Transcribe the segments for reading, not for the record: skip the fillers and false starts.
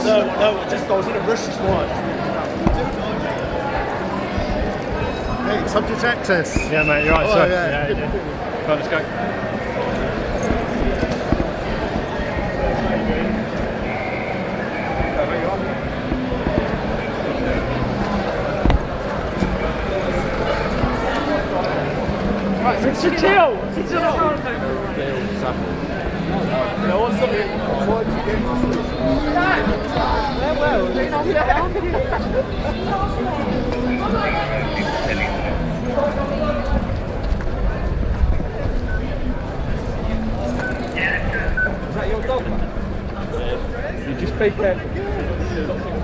No, I was in a rush this morning. Hey, subject access. Yeah, mate, you're right, sir. Yeah. Yeah. Right, let's go. Right, sit chill. Sit chill. No one's something. Is that your dog, man? You just be careful.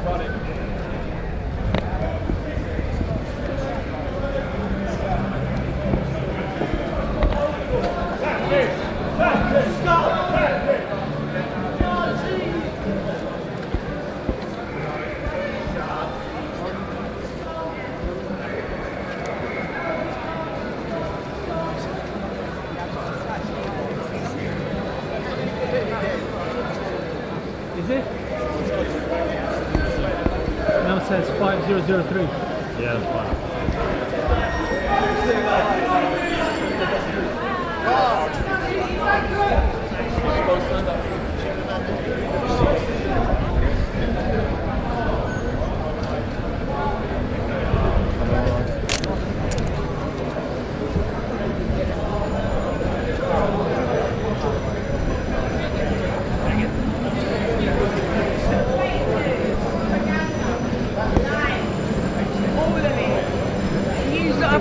Is it? Now it says 5003. Yeah, that's fine.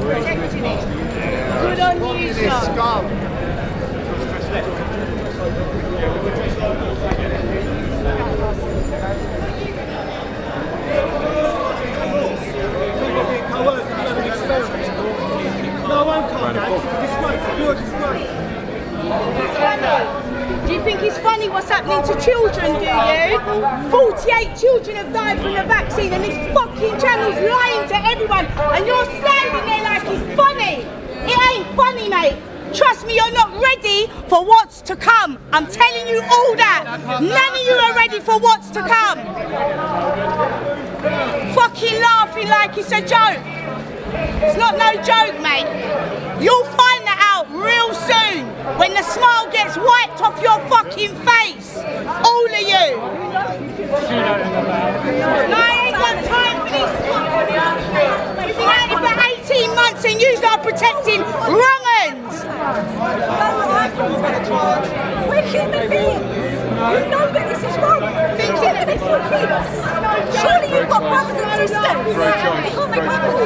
Protecting it. Good on you, sir. No one Do you think it's funny what's happening to children, do you? 48 children have died from the vaccine and this fucking channel's lying to everyone and you're standing there like it's funny. It ain't funny, mate. Trust me, you're not ready for what's to come. I'm telling you all that. None of you are ready for what's to come. Fucking laughing like it's a joke. It's not no joke, mate. You'll find that out real soon when the smile gets wiped off your fucking face. All of you. No, I ain't got time for this fucking nonsense. You've been at it for 18 months and you're not protecting wrong uns. We're human beings. You know that this is wrong. Thinking that it's your kids. Surely you've got brothers and sisters. They can't make up for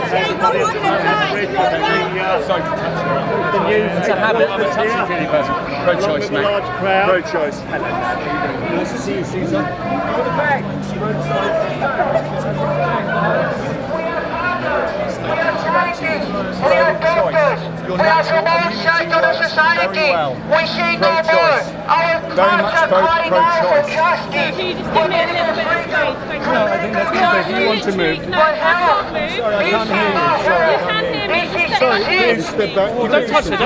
It's a habit of a touchy-feely person. Pro-choice, mate. Pro-choice. Nice to see you, Caesar. We are doctors. We are humane side to the society. We see no more. Our hearts are crying out for justice. Can you just give me a little bit of space? Thank you. No, I think that's good. If you want to move. No, I can't move. Sorry, I can't hear you. You can hear me. Just Sorry, please step back. Don't touch me.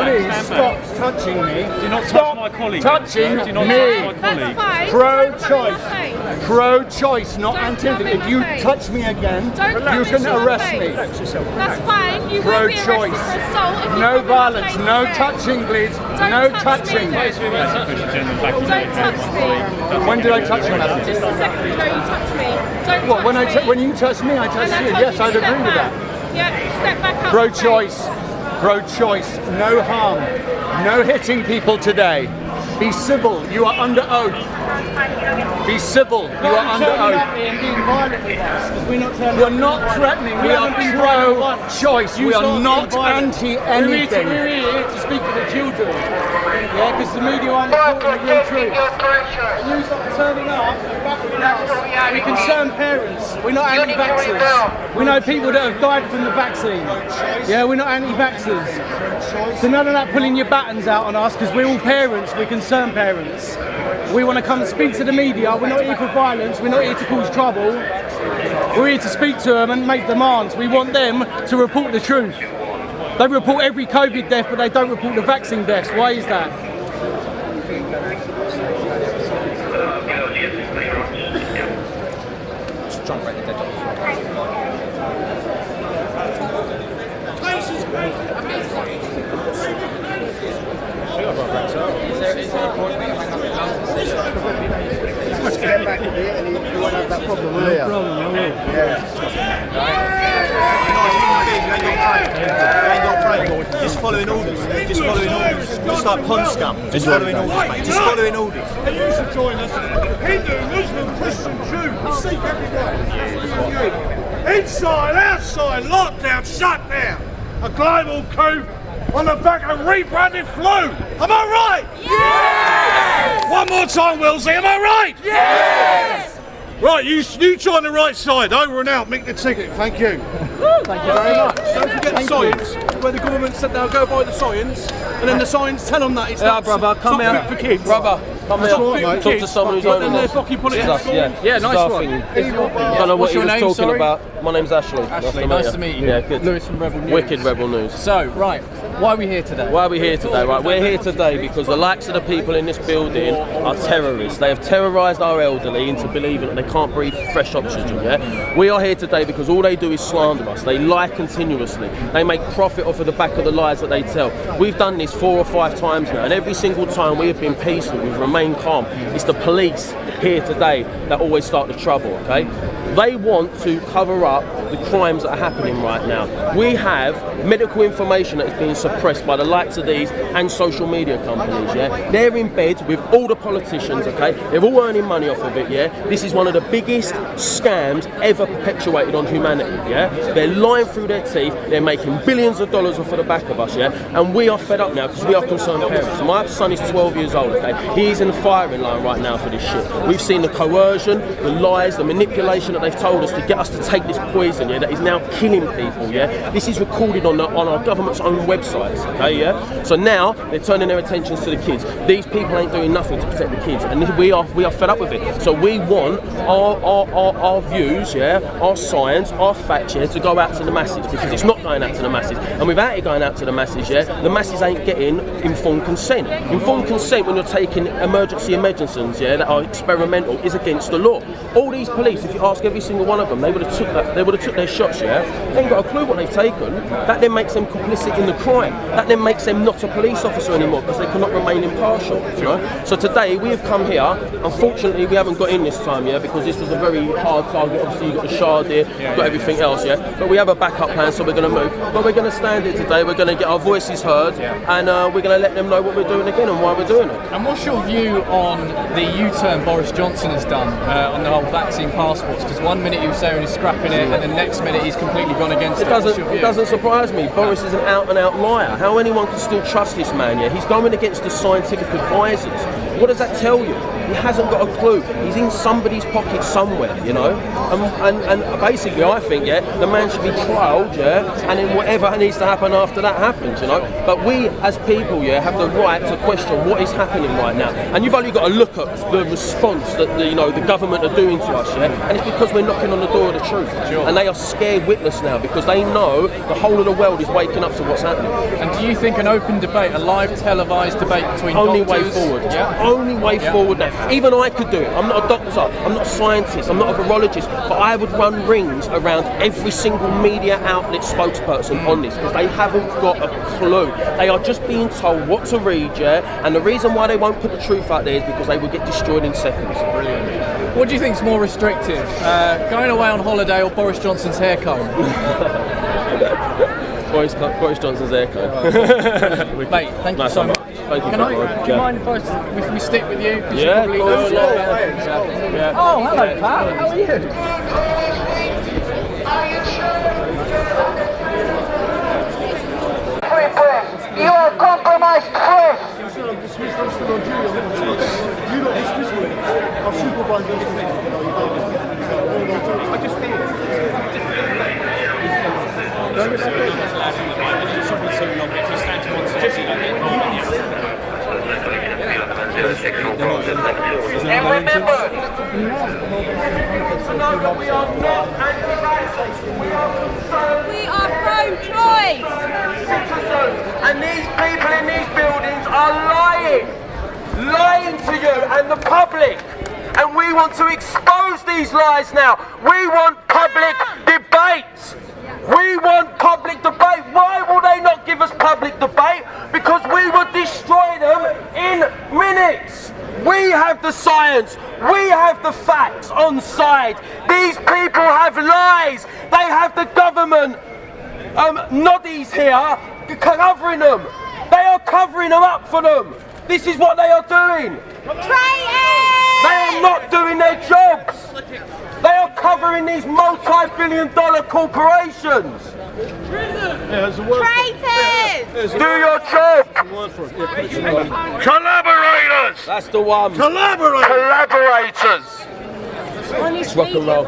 Please stop touching me. Do not touch my colleague. Touching Do not me. touch my colleague. That's fine. Pro-choice. Don't Pro-choice, not Don't anti. rub If in you my face. touch me again, Don't you can arrest me. That's fine. You will be arrested Pro-choice. for assault if you No come violence. face to No face. touching, please. Don't No touch touching. me. Don't touch me. When did I touch you, madam? Just a second ago you touched me. Don't What? touch me. When you touch me, I touch And I you. told Yes, you to I'd step agree with back. that. Yeah, step back up. Pro-choice. Pro-choice. No harm. No hitting people today. Be civil. You are under oath. Be civil. You are under oath. We're not threatening. We are pro-choice. We are not anti-anything. We're here to speak for the children. Yeah, because the media aren't reporting the real truth. You stop turning up, battering us. We're concerned parents. We're not anti-vaxxers. We know people that have died from the vaccine. Yeah, we're not anti-vaxxers. So none of that pulling your battens out on us, because we're all parents. We're concerned parents. We want to come and speak to the media. We're not here for violence. We're not here to cause trouble. We're here to speak to them and make demands. We want them to report the truth. They report every COVID death, but they don't report the vaccine deaths. Why is that? to try and break the deadlock as well. Just get back a bit and you won't have that problem, will you? No problem, I will. Just following orders. Just following orders. Just like pond scum. Just following orders, mate. Just following orders. And you should join us. Hindu, Muslim, Christian, Jew. We seek everywhere. Inside, outside, lockdown, shutdown. A global coup on the back of rebranded flu. Am I right? Yes! One more time, Willsey. Am I right? Yes! Right, you join the right side. Over and out. Make the ticket. Thank you. Thank you very much. Don't forget the science, where the government said they'll go by the science, and then the science tell them that it's not, brother, come it's not out. fit for kids. Brother, come It's out. not fit for Talk kids, to someone who's but over then they're fucking putting it in school. Yeah, nice one. I don't know what What's he your was name, talking sorry? about. My name's Ashley. Ashley, nice to meet you. Yeah, good. Lewis from Rebel News. Wicked Rebel News. So, right, why are we here today? Why are we here today? Right, we're here today because the likes of the people in this building are terrorists. They have terrorised our elderly into believing that they can't breathe fresh oxygen, yeah? We are here today because all they do is slander us. They lie continuously. They make profit off of the back of the lies that they tell. We've done this 4 or 5 times now, and every single time we have been peaceful, we've remained calm. It's the police here today that always start the trouble, okay? They want to cover up the crimes that are happening right now. We have medical information that is being suppressed by the likes of these and social media companies, yeah? They're in bed with all the politicians, okay? They're all earning money off of it, yeah? This is one of the biggest scams ever perpetuated on humanity, yeah? They're lying through their teeth, they're making billions of dollars off of the back of us, yeah? And we are fed up now because we are concerned parents. My son is 12 years old, okay? He's in the firing line right now for this shit. We've seen the coercion, the lies, the manipulation that they've told us to get us to take this poison, yeah, that is now killing people, yeah. This is recorded on our government's own websites, okay, yeah. So now they're turning their attentions to the kids. These people ain't doing nothing to protect the kids, and we are fed up with it. So we want our views, yeah, our science, our facts, yeah, to go out to the masses because it's not going out to the masses. And without it going out to the masses, yeah, the masses ain't getting informed consent. Informed consent when you're taking emergency medicines, yeah, that are experimental, is against the law. All these police, if you ask every single one of them, they would have took their shots, yeah? They ain't got a clue what they've taken. That then makes them complicit in the crime. That then makes them not a police officer anymore because they cannot remain impartial, you know? So today we have come here. Unfortunately, we haven't got in this time, yeah, because this was a very hard target. Obviously, you've got the Shard here, you've got everything else, yeah? But we have a backup plan, so we're going to move. But we're going to stand here today, we're going to get our voices heard, and we're going to let them know what we're doing again and why we're doing it. And what's your view on the U-turn Boris Johnson has done on the whole vaccine passports? Because 1 minute he was saying he's scrapping it, and the next minute he's completely gone against it. It doesn't surprise me. Boris is an out-and-out liar. How anyone can still trust this man, yeah? He's going against the scientific advisors. What does that tell you? He hasn't got a clue. He's in somebody's pocket somewhere, you know? And basically, I think, yeah, the man should be trialled, yeah, and then whatever needs to happen after that happens, you know? But we, as people, yeah, have the right to question what is happening right now. And you've only got to look at the response that, the government are doing to us, yeah? And it's because we're knocking on the door of the truth. Sure. And they are scared witless now because they know the whole of the world is waking up to what's happening. And do you think an open debate, a live televised debate between only doctors... way forward. Yeah. Only way forward now. Even I could do it. I'm not a doctor, I'm not a scientist, I'm not a virologist, but I would run rings around every single media outlet spokesperson on this because they haven't got a clue. They are just being told what to read, yeah, and the reason why they won't put the truth out there is because they will get destroyed in seconds. Brilliant. What do you think is more restrictive? Going away on holiday or Boris Johnson's hair comb? Boris Johnson's hair comb. Mate, thank you so much. Thank you. Do you mind if we stick with you? Yeah, you probably know a lot about things. Yeah. Oh, hello, Pat. How are you? You are compromised press. I'm dismissed. I'm still on duty. I'm not dismissed. You don't dismiss me. I'll supervise everything. I just think. And remember, We are pro-choice. And these people in these buildings are lying to you and the public. and we want to expose these lies now. We want public debate. We want public debate. Why will they not give us public debate? Because we will destroy them in minutes. We have the science. We have the facts on side. These people have lies. They have the government noddies here covering them. They are covering them up for them. This is what they are doing. They are not doing their jobs. They are covering these multi-billion-dollar corporations. Traitors! Do your job. Collaborators! That's the one. Collaborators! It's rock and roll.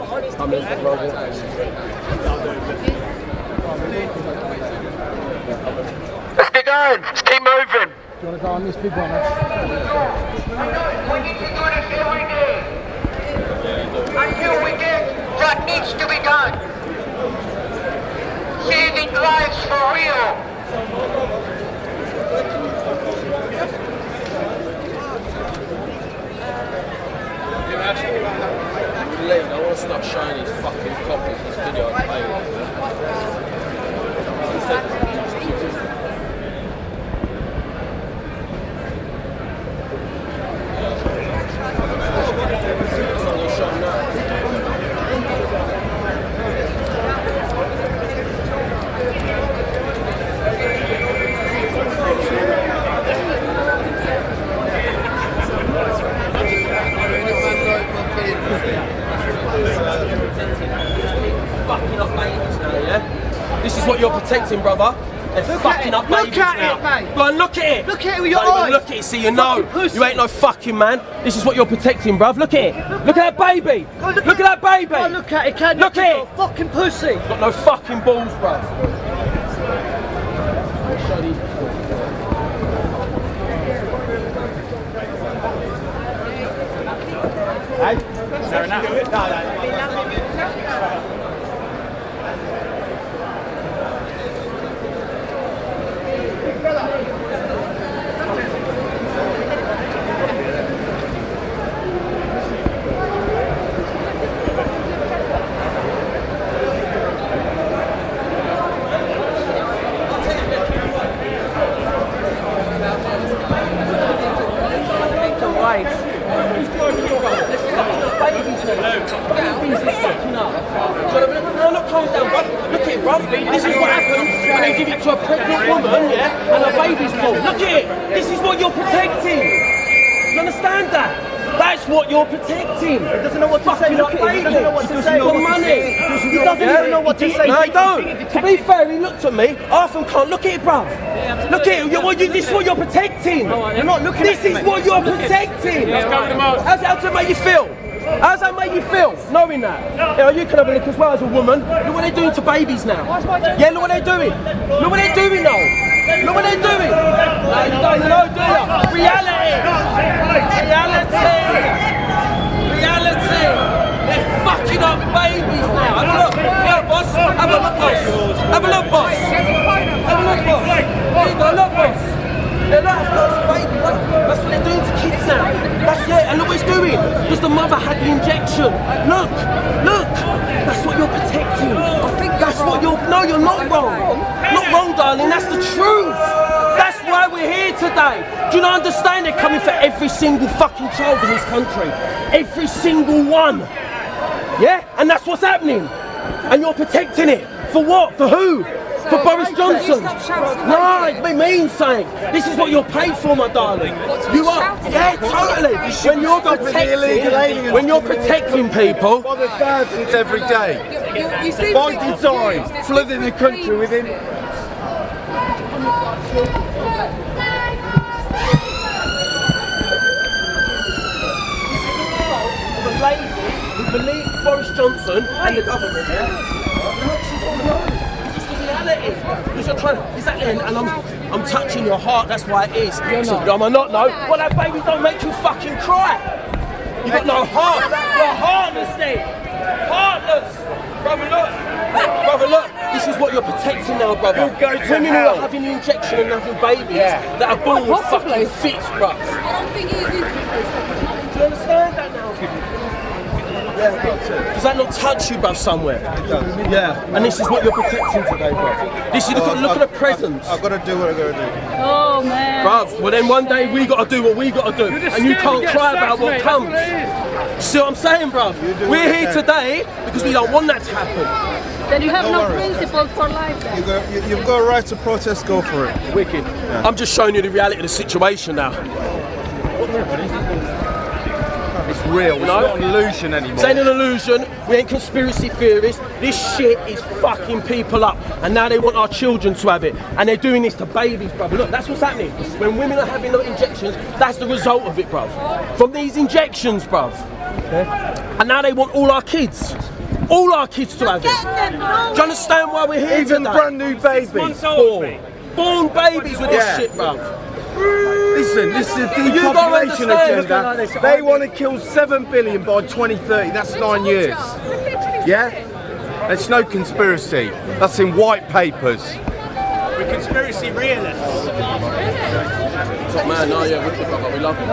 Let's get going. Let's keep moving. Do you want to go on this big one? We need to do this every day. Until we get what needs to be done. Saving lives for real. I want to stop showing these fucking copies this video. Fucking up babies now, yeah? This is what you're protecting, brother. They're fucking up babies now. Look at it, mate. Go on, look at it. Look at it with your Don't even eyes. look at it so you know. Pussy. You ain't no fucking man. This is what you're protecting, bruv. Look at it. Look at that baby. Look at that baby. Oh, look at it, kid. Look at it. Fucking pussy. Got no fucking balls, bruv. Show these. Hey? This is what happens when they give it to a pregnant woman, yeah, and a baby's born. Look at it. This is what you're protecting. You understand that? That's what you're protecting. He doesn't know what to say. Look at it. He doesn't know what to say. The money. He doesn't even know what to say. No, I don't. To be fair, he looked at me. Half of them can't. Look at it, bruv. Look at it. This is what you're protecting. You're not looking This at it, is what you're protecting. How's that make you feel? How's that make you feel, knowing that? Yeah, you can have a look as well as a woman. Look what they're doing to babies now. Yeah, look what they're doing. Look what they're doing now. Look what they're doing. No, you don't know, do you? Reality. Reality. They're fucking up babies now. Have a look. Yeah, boss. Have a look, boss. Have a look, boss. Have a look, boss. There you go, look, boss. They're not baby. That's what they're doing to kids now. That's it. And look what it's doing. Because the mother had the injection. Look. That's what you're protecting. That's what you're. No, you're not wrong. Not wrong, darling. That's the truth. That's why we're here today. Do you not understand? They're coming for every single fucking child in this country. Every single one. Yeah? And that's what's happening. And you're protecting it. For what? For who? For Boris Johnson? No, it means something. This is what you're paid for, my darling. You are, yeah, totally. When you're protecting people, Thousands every day. By design, flooding the country within. the lady who believe Boris Johnson and the government, It's just the reality. Because you're trying, exactly, and I'm touching your heart, that's why it is. So, am I not? No. Well, that baby don't make you fucking cry. You got no heart. You're heartless then. Heartless. Brother, look. Brother, look. This is what you're protecting now, brother. Women who are having the injection and having babies that are born with fucking fits, bruv. I don't think he's interested. Do you understand that now? Does that not touch you, bruv, somewhere? It does. Yeah. And this is what you're protecting today, bruv. This is look at the presence. I've got to do what I've got to do. Oh man. Bruv, well then one day we got to do what we got to do. And you can't cry about what comes. See what I'm saying, bruv? We're here today because we don't want that to happen. Then you have no principles for life then. You've got a right to protest, go for it. Wicked. I'm just showing you the reality of the situation now. It's real, it's not an illusion anymore. It's ain't an illusion, we ain't conspiracy theorists. This shit is fucking people up. And now they want our children to have it. And they're doing this to babies, bruv. Look, that's what's happening. When women are having injections, that's the result of it, bruv. From these injections, bruv. And now they want all our kids. All our kids to have it. Do you understand why we're here Even today? brand new babies. Born babies with this shit, bruv. Listen, this is the depopulation agenda. They want to kill 7 billion by 2030. That's 9 years. Yeah? It's no conspiracy. That's in white papers. We're conspiracy realists. Top man, no, yeah, wicked, brother. We love you.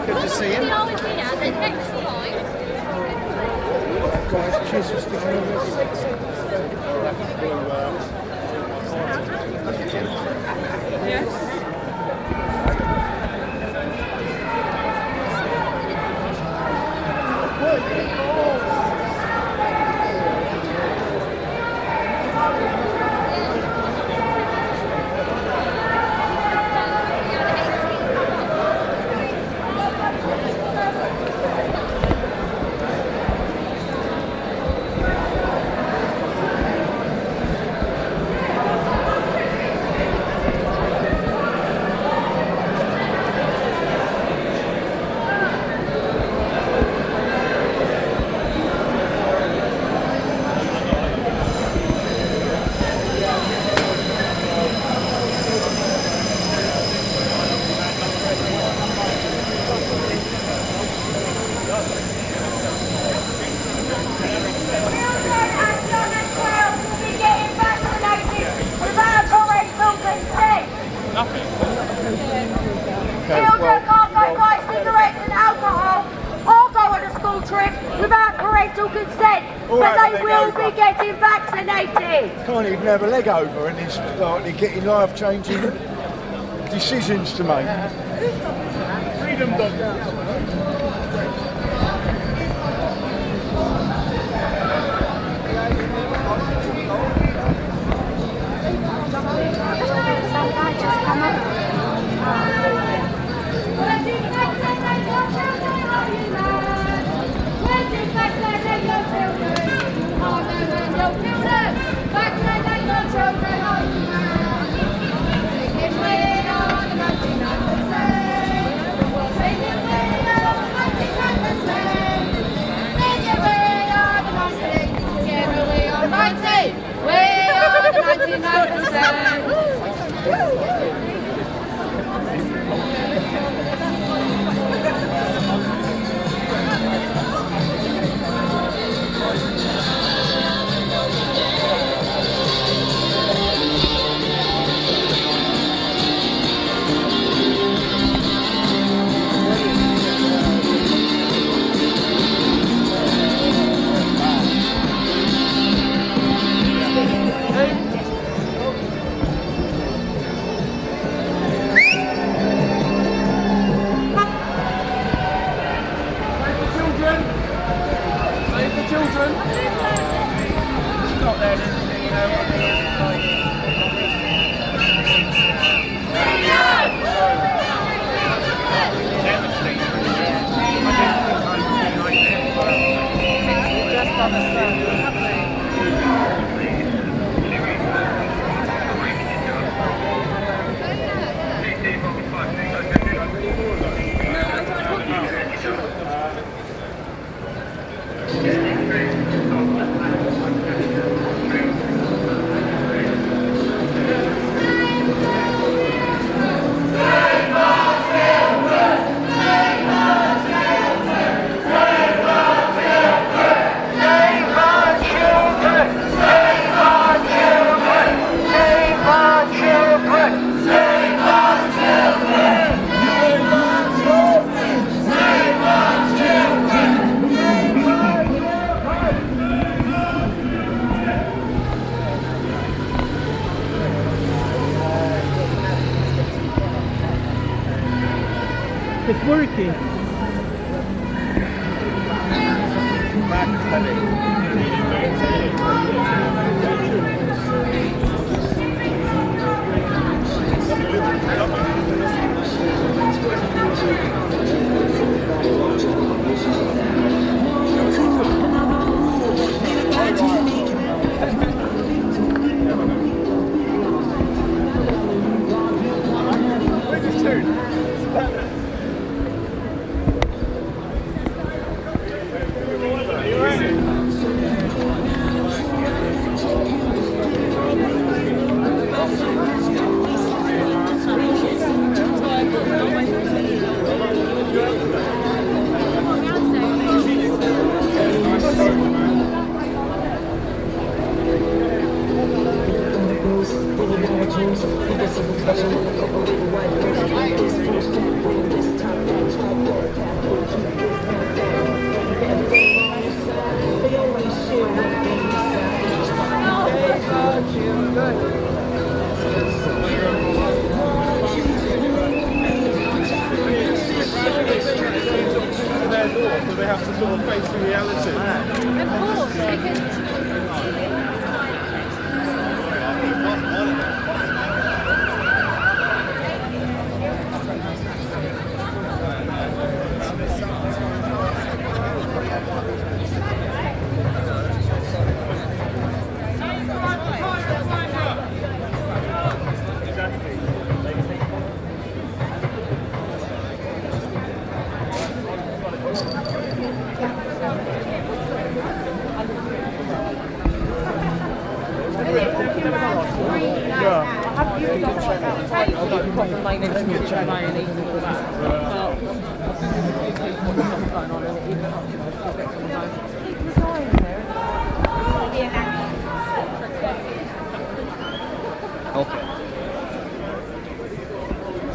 Good to see him. Next time. Guys, cheers for sticking with us. Children can't go buy cigarettes and alcohol or go on a school trip without parental consent, but they will be getting vaccinated. Can't even have a leg over and he's like getting life-changing decisions to make. Freedom It's working. So they have to sort of face the reality. Of course, because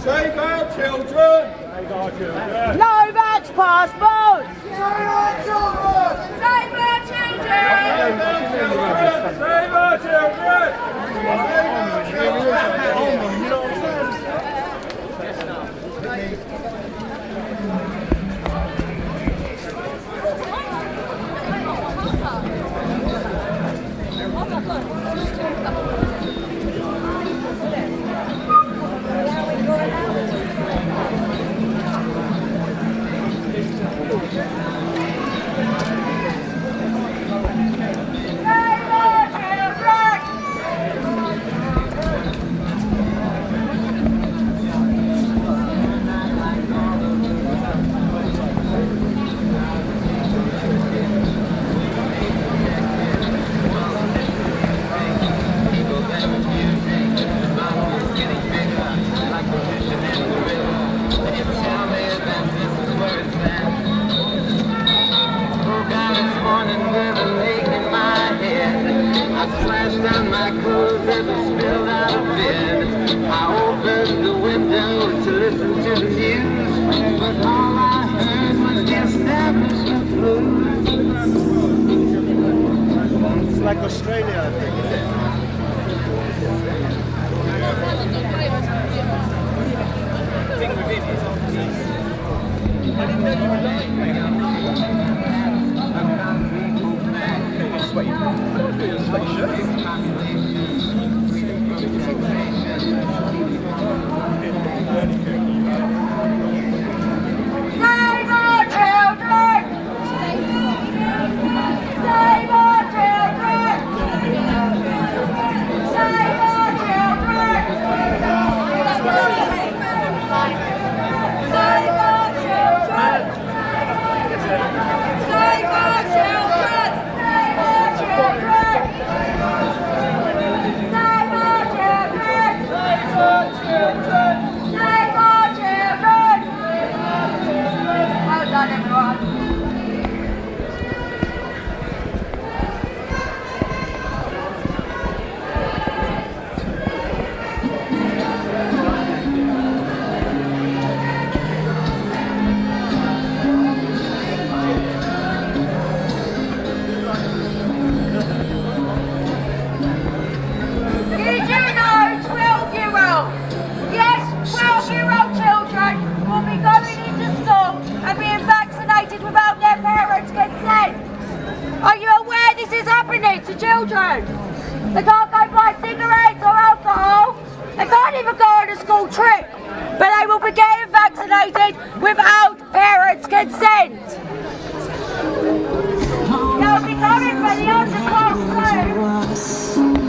Save our children! Save our children! No match passports! Save our children! Save our children! Save our children! Save our children! Down my clothes and spilled out of bed. I opened the window to listen to the news, but all I heard was the establishment blues. It's like Australia, I think, isn't it? The thing with it is I didn't know you were lying, mate. Sweaty. Sweaty shirt. children. They can't go buy cigarettes or alcohol. They can't even go on a school trip. But they will be getting vaccinated without parents' consent. They'll be coming for the underclass soon.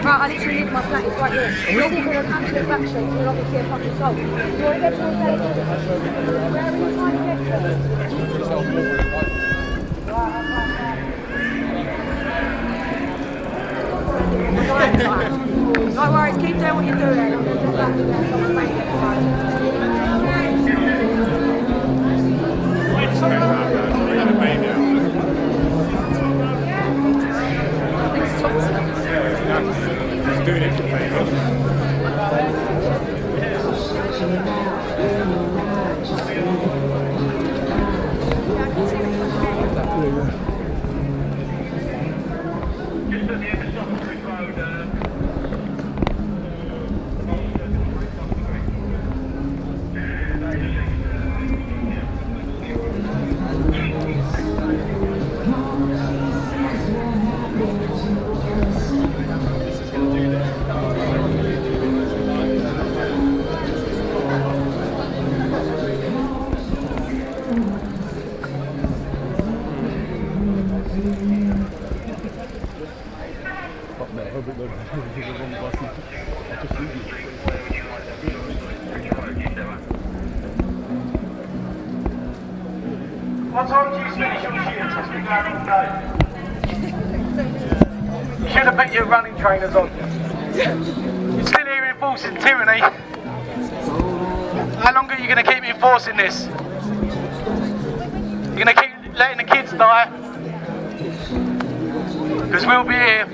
I literally live in my flat, it's right here. You're walking on an absolute back street, you're not going to see a fucking soul. You want to get to the where are you trying to get to? No worries, keep doing what you're doing. I'm going to get back to there, so I'm waiting at the He's doing it to pay What time do you finish your shift? It's been going all day. You should have put your running trainers on. You're still here enforcing tyranny. How long are you going to keep enforcing this? You're going to keep letting the kids die? Because we'll be here.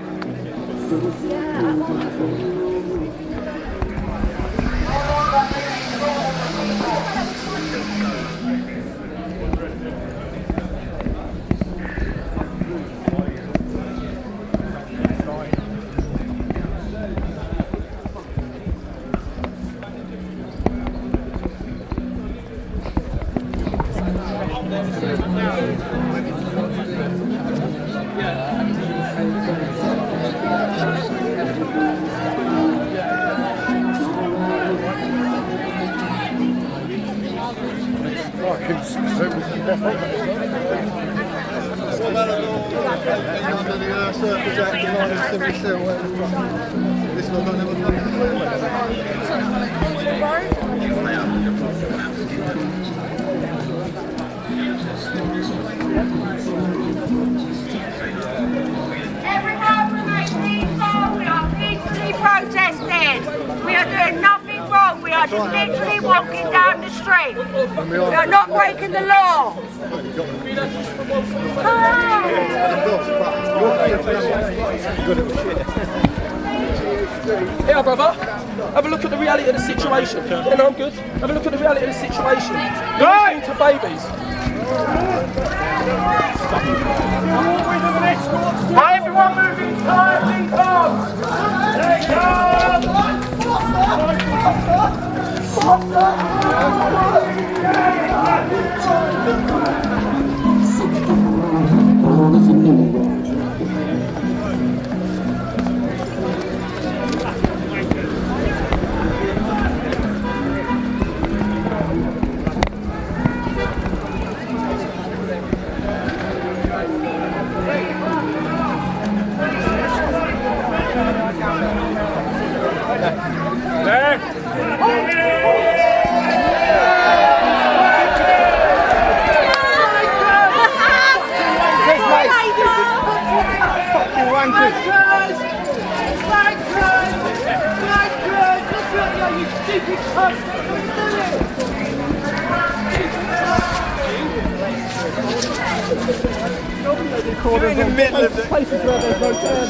Just literally walking down the street. We are not breaking the law. Here, brother, have a look at the reality of the situation. Yeah, no, I'm good. Have a look at the reality of the situation. You're listening to babies. Right, everyone moving quietly, come! fucking wankers. You stupid cunt! You're in the middle of the places where there's no turn.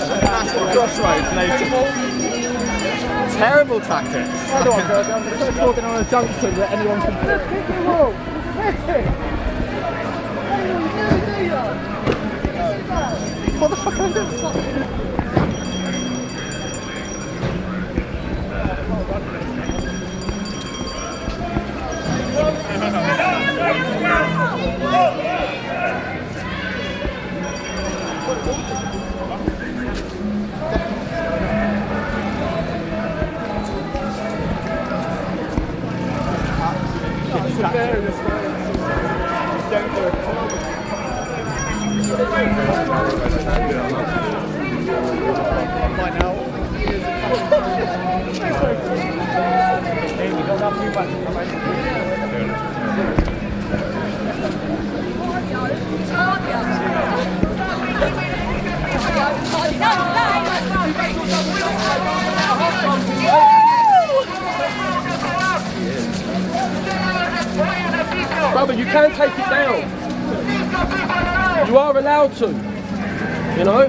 crossroads, terrible tactics. I don't want to go down. They're talking on a junction that anyone can hit the wall. Hit it! What the fuck are they doing? Brother, you can take it down. You are allowed to. You know?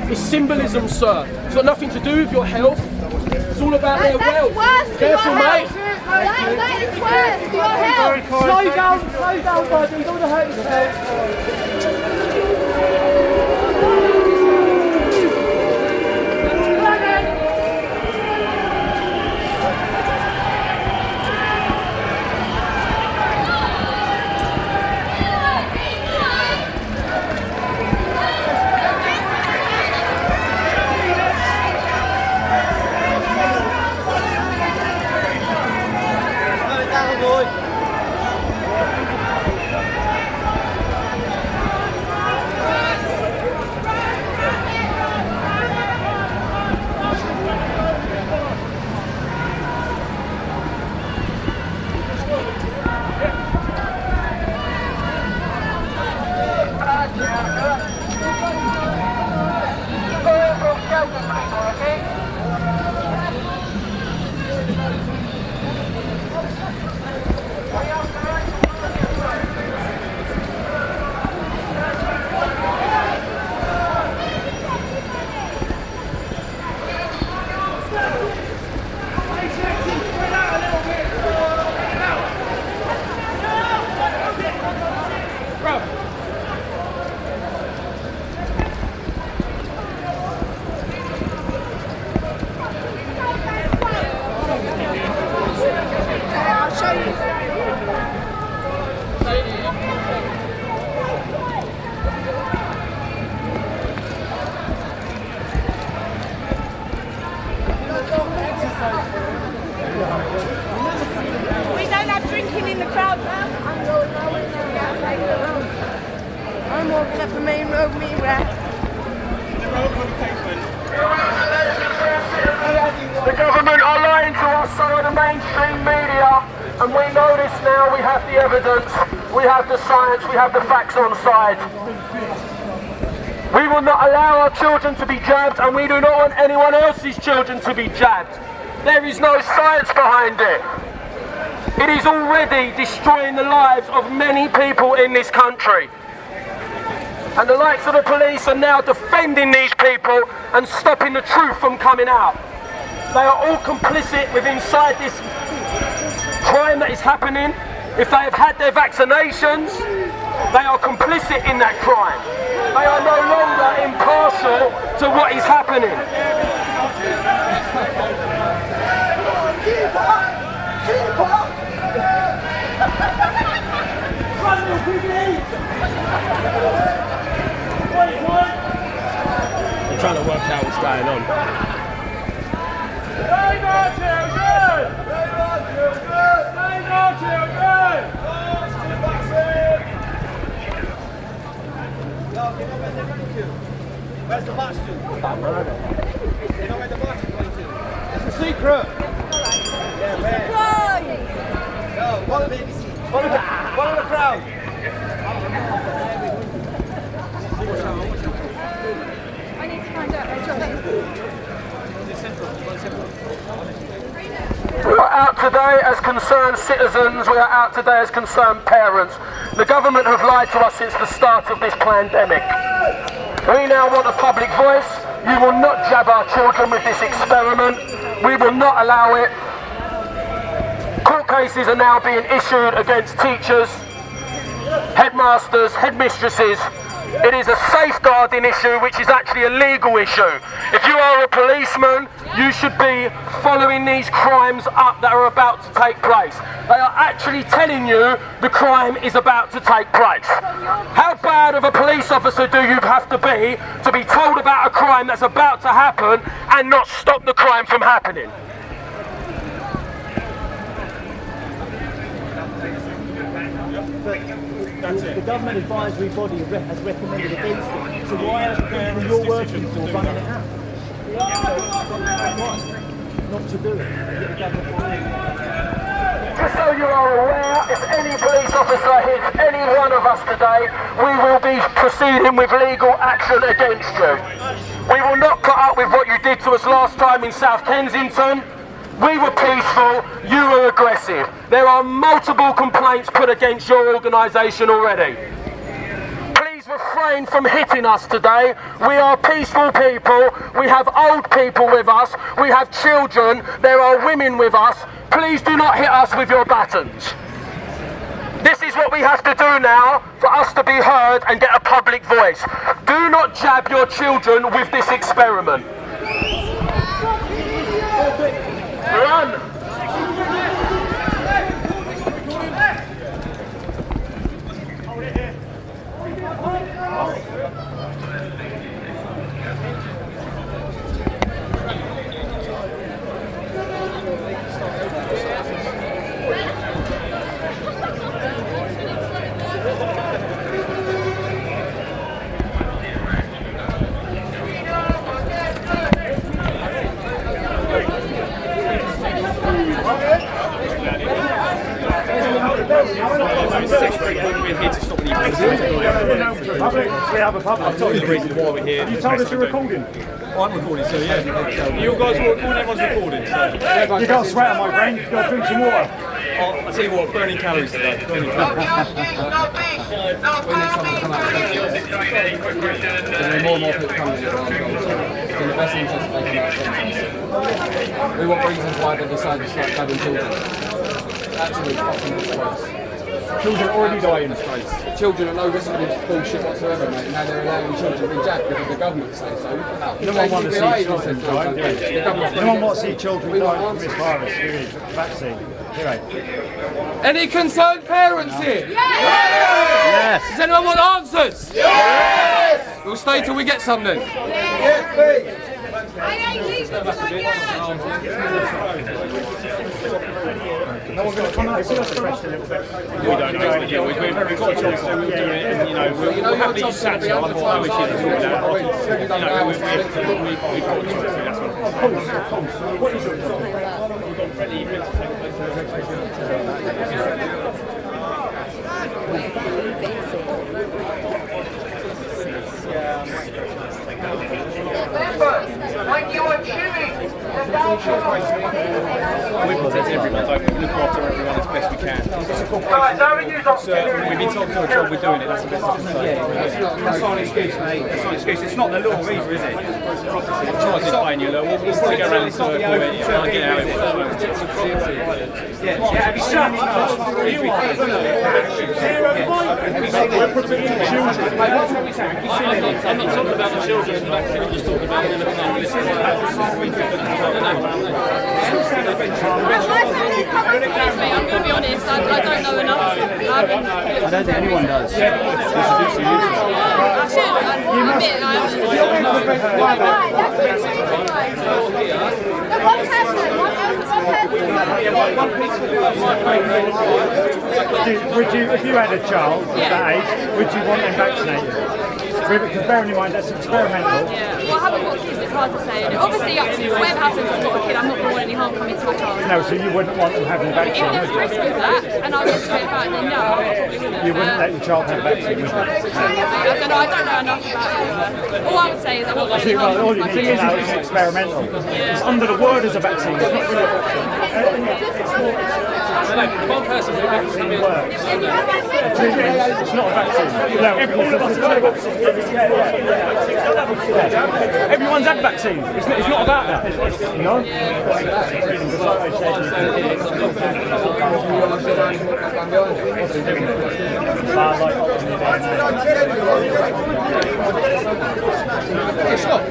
It's symbolism, sir. It's got nothing to do with your health. It's all about their wealth. Careful, mate. That is worse for your health. Slow down, buddy. You don't want to hurt yourself. We don't have drinking in the crowd now. I'm walking up the main road, me rat. The government are lying to us, so are the mainstream media, and we know this now. We have the evidence, we have the science, we have the facts on side. We will not allow our children to be jabbed, and we do not want anyone else's children to be jabbed. There is no science behind it. It is already destroying the lives of many people in this country. And the likes of the police are now defending these people and stopping the truth from coming out. They are all complicit with inside this crime that is happening. If they have had their vaccinations, they are complicit in that crime. They are no longer impartial to what is happening. I'm trying to work out what's going on. Where's the march to? You know where the march is going to? It's a secret. Yeah, where? No, follow the crowd. I need to find out today as concerned citizens, we are out today as concerned parents. The government have lied to us since the start of this pandemic. We now want a public voice. You will not jab our children with this experiment. We will not allow it. Court cases are now being issued against teachers, headmasters, headmistresses. It is a safeguarding issue, which is actually a legal issue. If you are a policeman, you should be following these crimes up that are about to take place. They are actually telling you the crime is about to take place. How bad of a police officer do you have to be told about a crime that's about to happen and not stop the crime from happening? The government advisory body has recommended against it. So why are the people you're working for running it out? Not to do it. Just so you are aware, if any police officer hits any one of us today, we will be proceeding with legal action against you. We will not put up with what you did to us last time in South Kensington. We were peaceful, you were aggressive. There are multiple complaints put against your organisation already. Please refrain from hitting us today. We are peaceful people. We have old people with us. We have children. There are women with us. Please do not hit us with your batons. This is what we have to do now for us to be heard and get a public voice. Do not jab your children with this experiment. Run! I've told you the reason why we're here. You told us you're recording. I'm recording, so yeah. You guys are recording, everyone's recording, so. You can't sweat, my friend. You've got to drink some water. I'll tell you what, burning calories today. Burning calories. There's more and more people coming to our goals. It's in the best interest of making our sense. We want reasons why they decided to start having children. Absolute fucking disgrace. Children already dying. Children are no risk of this bullshit whatsoever, mate. Now they're allowing children to be jabbed because the government says so. No one wants to see children die. No one wants to see children die from this virus, do you? Vaccine. Any concerned parents here? Yes! Does anyone want answers? Yes! We'll stay till we get something. Yes, please! No one's going to come out and see us for us a little bit. We don't know. We've got a job, so we'll do it. And, we'll happily sat here. I've got no issues at all with that. We've got a job, so that's what. Of course. What is your job? We've got friendly events to take When you are chewing, we protect everyone, don't we? We look after everyone as best we can. We've been told to do a job, we're doing it, that's the best I can say. That's not an excuse, mate. That's not an excuse. It's not the law either, is it? I'm trying to explain you, look, we'll probably go around in circle with it, and I'll get out of it. Yeah, shut up. You are. We're protecting children. I'm not talking about the children, I'm just talking about the I'm going to be honest, I don't know enough. I don't think anyone does. I should, I admit, Would you, if you had a child of that age, would you want them vaccinated? Because bearing in mind that's experimental. Yeah, well I haven't got kids, it's hard to say. Obviously, whatever happens, I've got a kid, I'm not going to want any harm. harm coming to my child. No, so you wouldn't want them having the vaccine, If I would was risk with that, and I was educated about it, then no, I probably wouldn't. you? You wouldn't let your child have the vaccine, would you? I don't know enough about it. All I would say is I won't want any harm. All you need to know is it's experimental. It's under the word as a vaccine. It's not really a vaccine. One person who works. It's not a vaccine. No, everyone's had vaccines. It's not about that. You know? It's not.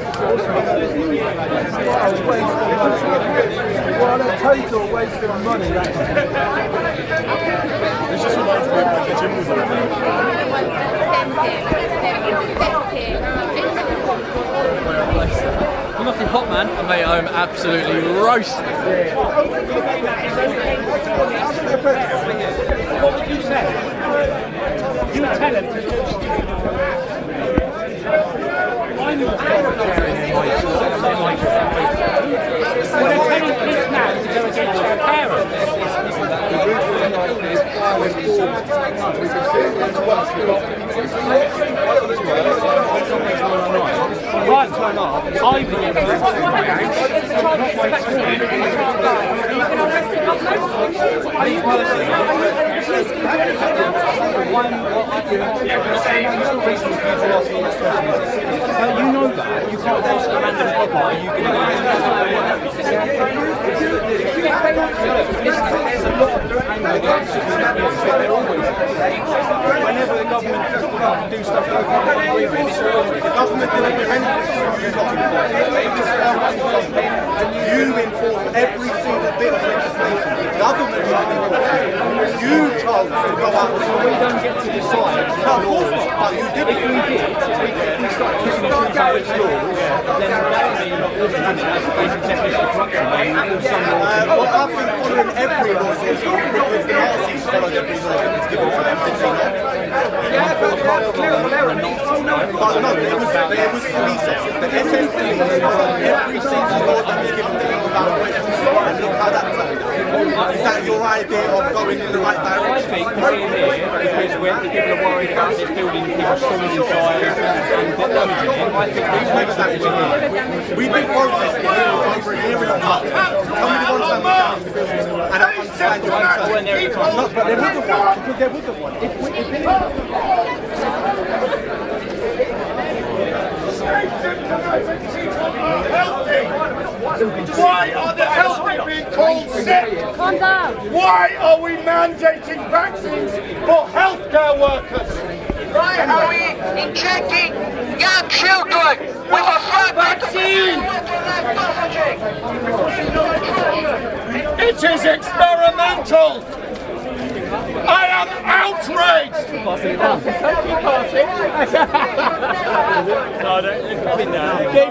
What a total waste of money that is. This just reminds me of when the gym was on. You're nothing hot, man. And mate, I'm absolutely roasted. What would you say? You would tell him to do I'm not volunteering in my When they're telling kids now to go against their parents. Right, turn up. I believe you know that. You can't ask a random copper, are you going to whenever the government do stuff like that, the government didn't do anything. You enforce every single bit of legislation. The government should enforce it. You told us to go out and we don't get to decide. No, of course not. But you did it. If we did, if we start picking and choosing which laws, then that would be not that's the basic definition of corruption. Well, I've been following every law because the Nazis followed every law that was given to them, did they not? Yeah, but clear on error. But no, it was police officers. The SS police followed every single law that was given to them without question. And look how that turned out. Is that your idea of going in the right direction? I think we're here because people are worried about this building, people storming inside and damaging it. I think we've been protesting over a year and a half. Tell me the one time we've done this, and I understand your answer. No, but there would have won, because there would have won. Why are the healthy being called sick? Calm down. Why are we mandating vaccines for healthcare workers? Why are we injecting young children with a vaccine? It is experimental. I am outraged. Keep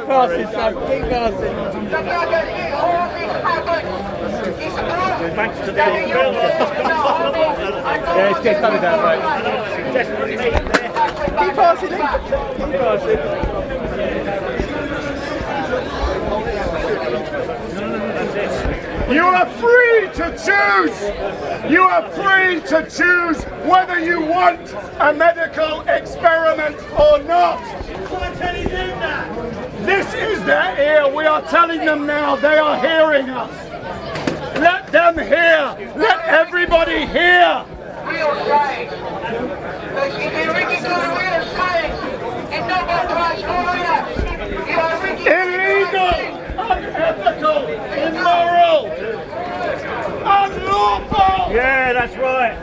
passing, son. Keep passing. Thanks to the yeah, it's getting coming down, right? Keep passing, keep passing. You are free to choose. You are free to choose whether you want a medical experiment or not. This is their ear. We are telling them now. They are hearing us. Let them hear. Let everybody hear. Real science. Because if you're rigging to real science, and nobody tries to you are rigging. Illegal, unethical, immoral, unlawful. Yeah, that's right.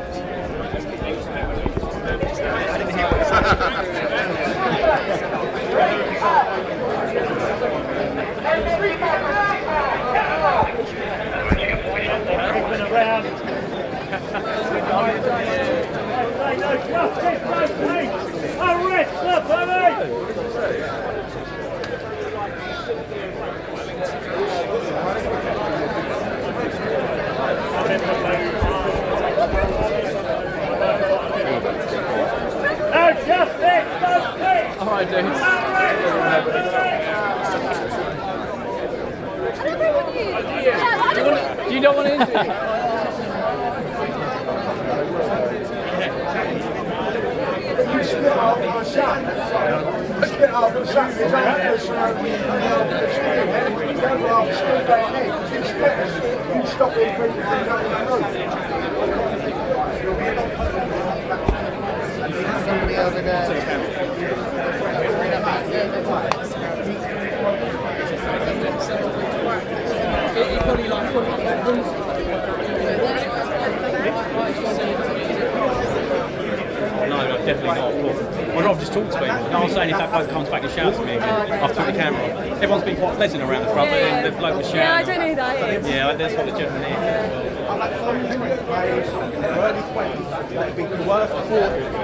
Around. No justice, no peace. Arrest the police. You don't want to interview? You spit out of a shot. Spit out of a shot. It's you stop it from somebody over there. No, definitely not. Well, Rob just talked to me. I was saying if that bloke comes back and shouts at me again, I've took the camera off. Everyone's been quite pleasant around the front, but then the bloke was shouting. Yeah, I don't know who that is. Yeah, that's what the gentleman is.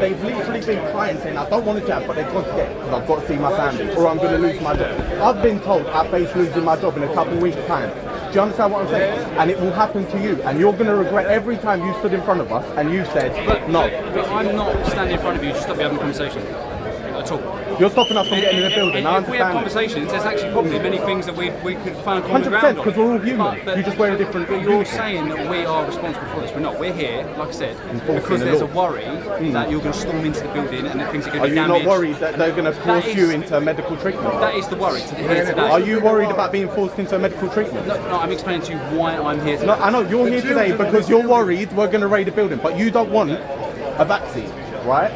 They've literally been crying saying, I don't want to jab, but they've got to get it because I've got to see my family or I'm going to lose my job. I've been told I face losing my job in a couple of weeks' time. Do you understand what I'm saying? And it will happen to you, and you're going to regret every time you stood in front of us and you said no. But I'm not standing in front of you to stop you having a conversation at all. You're stopping us from getting in the building. If we have conversations, there's actually probably many things that we could find a common ground on. 100%, because we're all human. You just wear a different. But you're saying that we are responsible for this. We're not. We're here, like I said, because there's a worry that you're going to storm into the building and that things are going to be damaged. Are you not worried that they're going to force you into medical treatment? That is the worry here today. Are you worried about being forced into a medical treatment? No, I'm explaining to you why I'm here today. No, I know you're here today because you're worried we're going to raid a building, but you don't want a vaccine, right?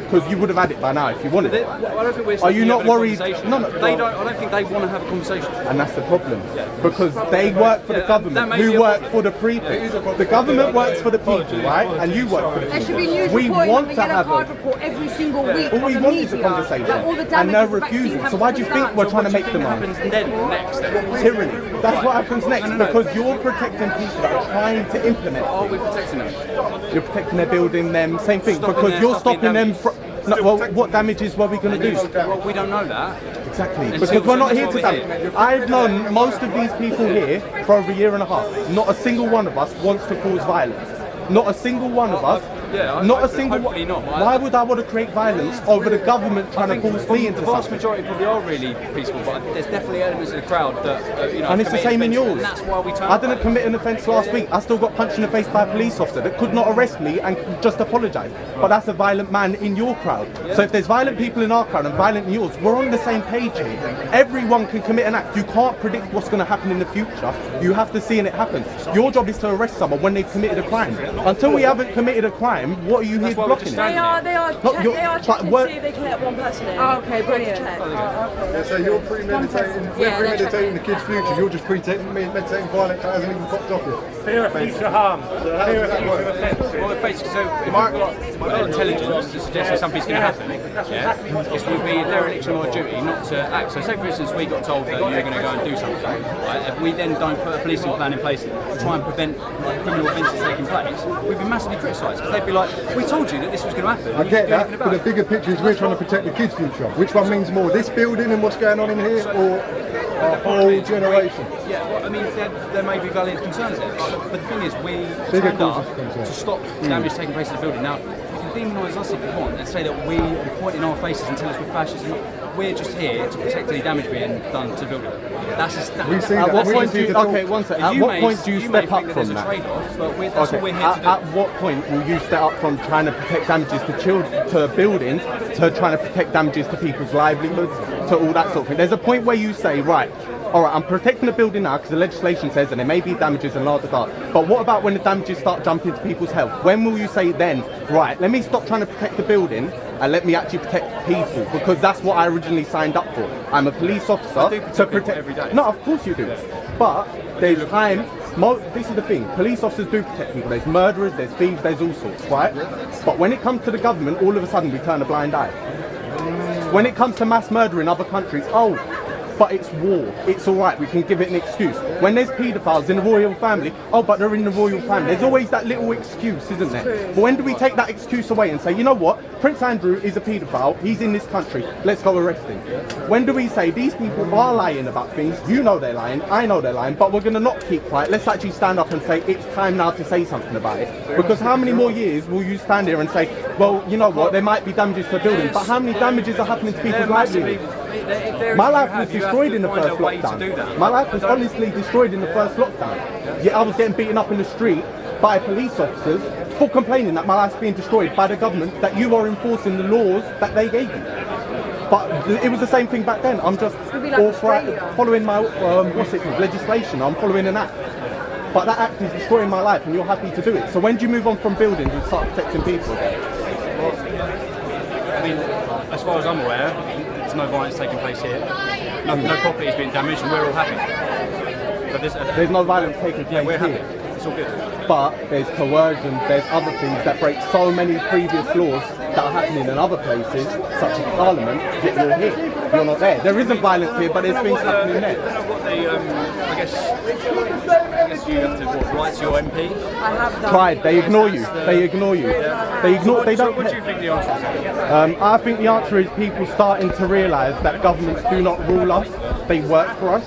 Because you would have had it by now if you wanted it. I don't think we're. Are you not worried? No, they don't. I don't think they want to have a conversation. And that's the problem, because they work for the government, who work for the people. The government works for the people, right? And you work for the people. There should be news reporting. We get a hard report every single week. All we want is a conversation, and they're refusing. So why do you think we're trying to make them happens then next? Tyranny. That's what happens next, because you're protecting people that are trying to implement. Are we protecting them? You're protecting their building, them, same thing, because you're stopping them from. No, well, what damages were we going to do? Well, we don't know that. Exactly, because we're not here to damage. I've known most of these people here for over a year and a half. Not a single one of us wants to cause violence. Not a single one of us. Not a single one. Why would I want to create violence over the government trying to force me into something? The vast majority probably are really peaceful, but there's definitely elements of the crowd that, and it's the same in yours. And that's why we turn I didn't commit an offence last week. I still got punched in the face by a police officer that could not arrest me and just apologise. But that's a violent man in your crowd. So if there's violent people in our crowd and violent in yours, we're on the same page here. Everyone can commit an act. You can't predict what's going to happen in the future. You have to see and it happen. Your job is to arrest someone when they've committed a crime. Until we haven't committed a crime, what are you here blocking? They are checking to see if they can let one person in. Oh, okay, brilliant. So you're premeditating the kid's future. You're just meditating violence that hasn't even popped off yet. Fear of future harm. Well, basically, so if we've got intelligence to suggest that something's going to happen, this would be a dereliction of our duty not to act. So say, for instance, we got told that you're going to go and do something. Right? If we then don't put a policing plan in place to try and prevent criminal offences taking place, we'd be massively criticised because they'd be like, we told you that this was going to happen. I get that, but the bigger picture is we're trying to protect the kids' future. Which one means more, this building and what's going on in here, or our whole generation? Yeah, well, I mean, there may be valid concerns there, but the thing is, we turned up to stop damage taking place in the building. Now, you can demonise us if you want and say that we are pointing our faces and tell us we're fascists. We're just here to protect any damage being done to the building. At what point do you step up from that? That's what we're here to do. At what point will you step up from trying to protect damages to children, to buildings, to trying to protect damages to people's livelihoods, to all that sort of thing? There's a point where you say, right, all right, I'm protecting the building now because the legislation says and there may be damages and la da da. But what about when the damages start jumping to people's health? When will you say then, right, let me stop trying to protect the building and let me actually protect people, because that's what I originally signed up for. I'm a police officer to protect every day. No, of course you do. But there's time. This is the thing. Police officers do protect people. There's murderers, there's thieves, there's all sorts, right? But when it comes to the government, all of a sudden we turn a blind eye. When it comes to mass murder in other countries, but it's war. It's all right. We can give it an excuse. When there's paedophiles in the royal family, but they're in the royal family. There's always that little excuse, isn't there? But when do we take that excuse away and say, you know what? Prince Andrew is a paedophile. He's in this country. Let's go arrest him. When do we say these people are lying about things? You know they're lying. I know they're lying. But we're going to not keep quiet. Let's actually stand up and say it's time now to say something about it. Because how many more years will you stand here and say, well, you know what? There might be damages to buildings, but how many damages are happening to people's livelihoods? My life was destroyed in the first lockdown. My life was honestly destroyed in the first lockdown. Yeah, I was getting beaten up in the street by police officers for complaining that my life's being destroyed by the government, that you are enforcing the laws that they gave you. But it was the same thing back then. I'm just following my, legislation. I'm following an act. But that act is destroying my life and you're happy to do it. So when do you move on from buildings and start protecting people? Well, I mean, as far as I'm aware, there's no violence taking place here. No property has been damaged and we're all happy. But there's no violence taking place we're happy. here. It's all good. But there's coercion, there's other things that break so many previous laws that are happening in other places, such as Parliament, yet you're here. You're not there. There isn't violence here, but there's things happening there. I guess you have to write to your MP. Pride. They ignore you. They ignore you. They ignore. They don't. What do you think the answer is? I think the answer is people starting to realise that governments do not rule us. They work for us.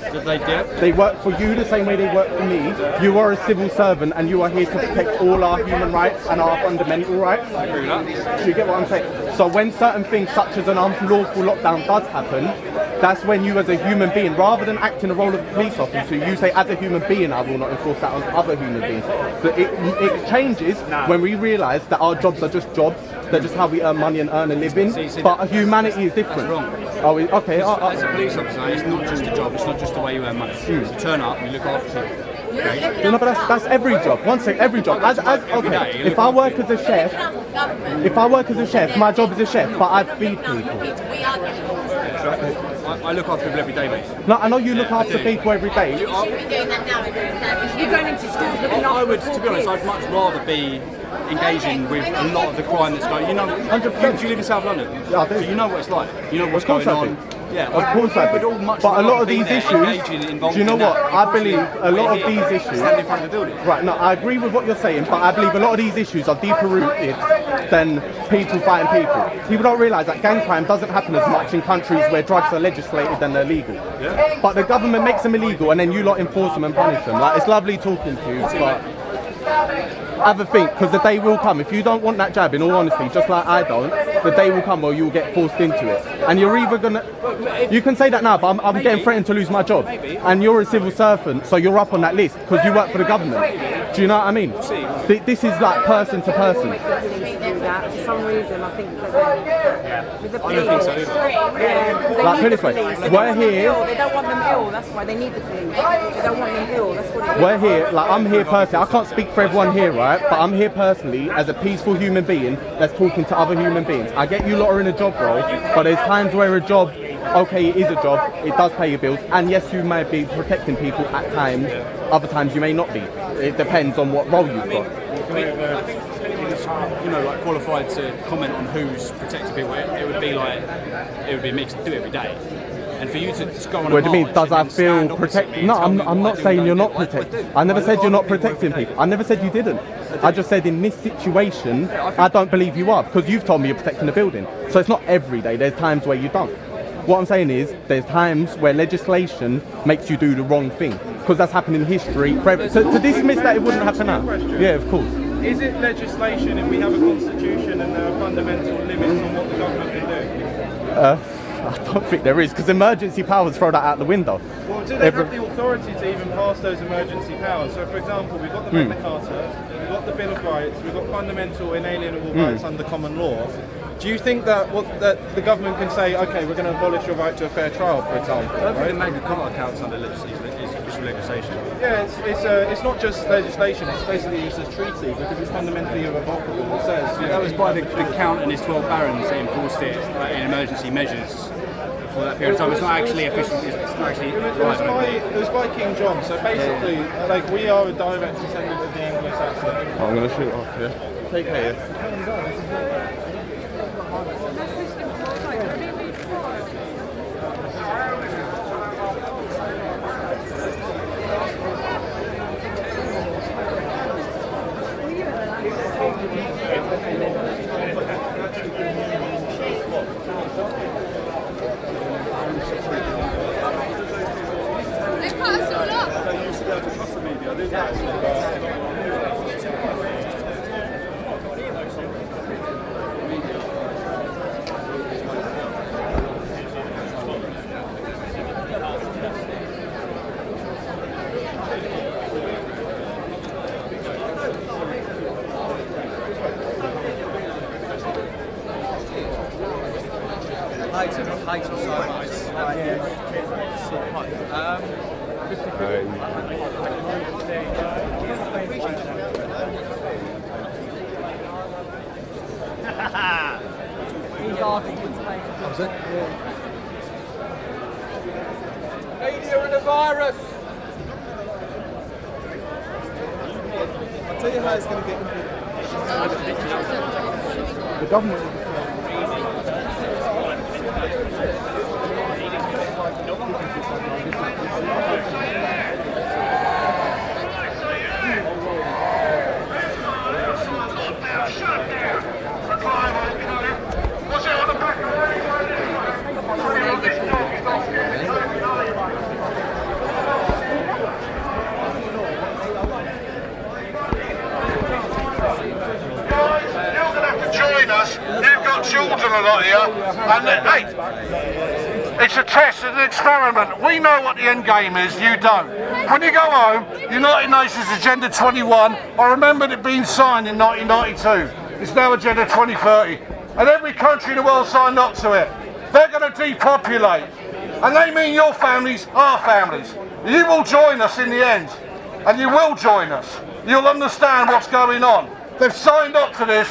They work for you the same way they work for me. You are a civil servant and you are here to protect all our human rights and our fundamental rights. Do you get what I'm saying? So when certain things such as an unlawful lockdown does happen, that's when you as a human being, rather than acting the role of a police officer, you say as a human being I will not enforce that on other human beings. But it changes when we realise that our jobs are just jobs. They're just how we earn money and earn a living. But humanity is different. That's wrong. Oh, okay. As a police officer, it's not just a job. It's not just the way you earn money. You turn up, you look after people. Okay. No, but that's every job. One second, every job. Okay. If I work as a chef, my job is a chef, but I feed people. I look after people every day, mate. No, I know you look after people every day. You're going into schools looking after people. To be honest, I'd much rather be engaging with a lot of the crime that's going. You know, 100%. You live in South London, yeah, I do. So you know what it's like. You know what's going on. Yeah, of course I do. But a lot of these issues, do you know what? I believe a lot of these issues. Stand in front of the building. Right, no, I agree with what you're saying, but I believe a lot of these issues are deeper rooted than people fighting people. People don't realise that gang crime doesn't happen as much in countries where drugs are legislated than they're legal. Yeah. But the government makes them illegal and then you lot enforce them and punish them. Like, it's lovely talking to you, but have a think, because the day will come. If you don't want that jab, in all honesty, just like I don't, the day will come where you'll get forced into it. And you're either gonna, you can say that now, but I'm getting threatened to lose my job. And you're a civil servant, so you're up on that list because you work for the government. Do you know what I mean? This is like person to person. For some reason, I think that with the police, like, put it this way, we're here. They don't want them ill. That's why they need the police. They don't want them ill. That's what it is. We're here. Like, I'm here personally. I can't speak for everyone here, right? But I'm here personally as a peaceful human being that's talking to other human beings. I get you lot are in a job role, but there's times where a job, okay, it is a job. It does pay your bills, and yes, you might be protecting people at times. Other times you may not be. It depends on what role you've got. I think you know, like qualified to comment on who's protecting people. It would be a mix to do every day. And for you to go on what do you mean? Does I feel protected? No, I'm not saying you're not protected. I never said you're not protecting people. I never said you didn't. I just said in this situation, I don't believe you are, because you've told me you're protecting the building. So it's not every day. There's times where you don't. What I'm saying is, there's times where legislation makes you do the wrong thing, because that's happened in history. To dismiss that it wouldn't happen now. Yeah, of course. Is it legislation if we have a constitution and there are fundamental limits on what the government can do? I don't think there is, because emergency powers throw that out the window. Well, do they have the authority to even pass those emergency powers? So, for example, we've got the Magna Carta, we've got the Bill of Rights, we've got fundamental inalienable rights under common law. Do you think that that the government can say, okay, we're going to abolish your right to a fair trial, for example? I don't think the Magna Carta counts under official legislation. Yeah, it's not just legislation, it's basically just a treaty, because it's fundamentally irrevocable. It says, that was by the Count and his 12 barons that enforced it in emergency measures for that period of time. It's not actually official. It's not actually. It was by King John. So basically, like, we are a direct descendant of the Anglo-Saxon. I'm going to shoot off here. Take care. hate him so much. Was it? Media and the virus. I'll tell you how it's going to get. The government. You've got children a lot here, and hey, it's a test, it's an experiment. We know what the end game is, you don't. When you go home, United Nations Agenda 21, I remembered it being signed in 1992. It's now Agenda 2030, and every country in the world signed up to it. They're going to depopulate, and they mean your families, our families. You will join us in the end, and you will join us. You'll understand what's going on. They've signed up to this.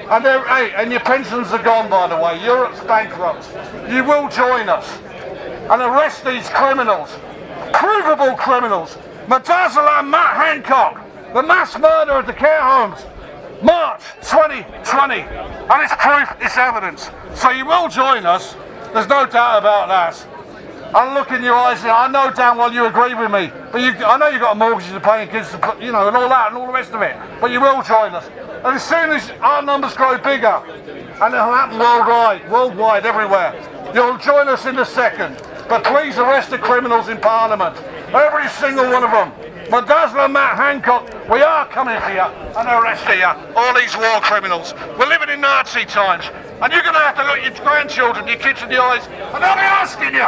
And, and your pensions are gone, by the way. Europe's bankrupt. You will join us and arrest these criminals, provable criminals. Madazzle and Matt Hancock, the mass murder of the care homes, March 2020. And it's proof, it's evidence. So you will join us. There's no doubt about that. I look in your eyes and I know damn well you agree with me. But I know you've got a mortgage to pay and kids to put, and all that and all the rest of it. But you will join us. And as soon as our numbers grow bigger, and it'll happen worldwide, everywhere, you'll join us in a second. But please arrest the criminals in Parliament. Every single one of them. Madazzle and Matt Hancock, we are coming for you and arresting you. All these war criminals. We're living in Nazi times. And you're going to have to look your grandchildren, your kids in the eyes, and they'll be asking you,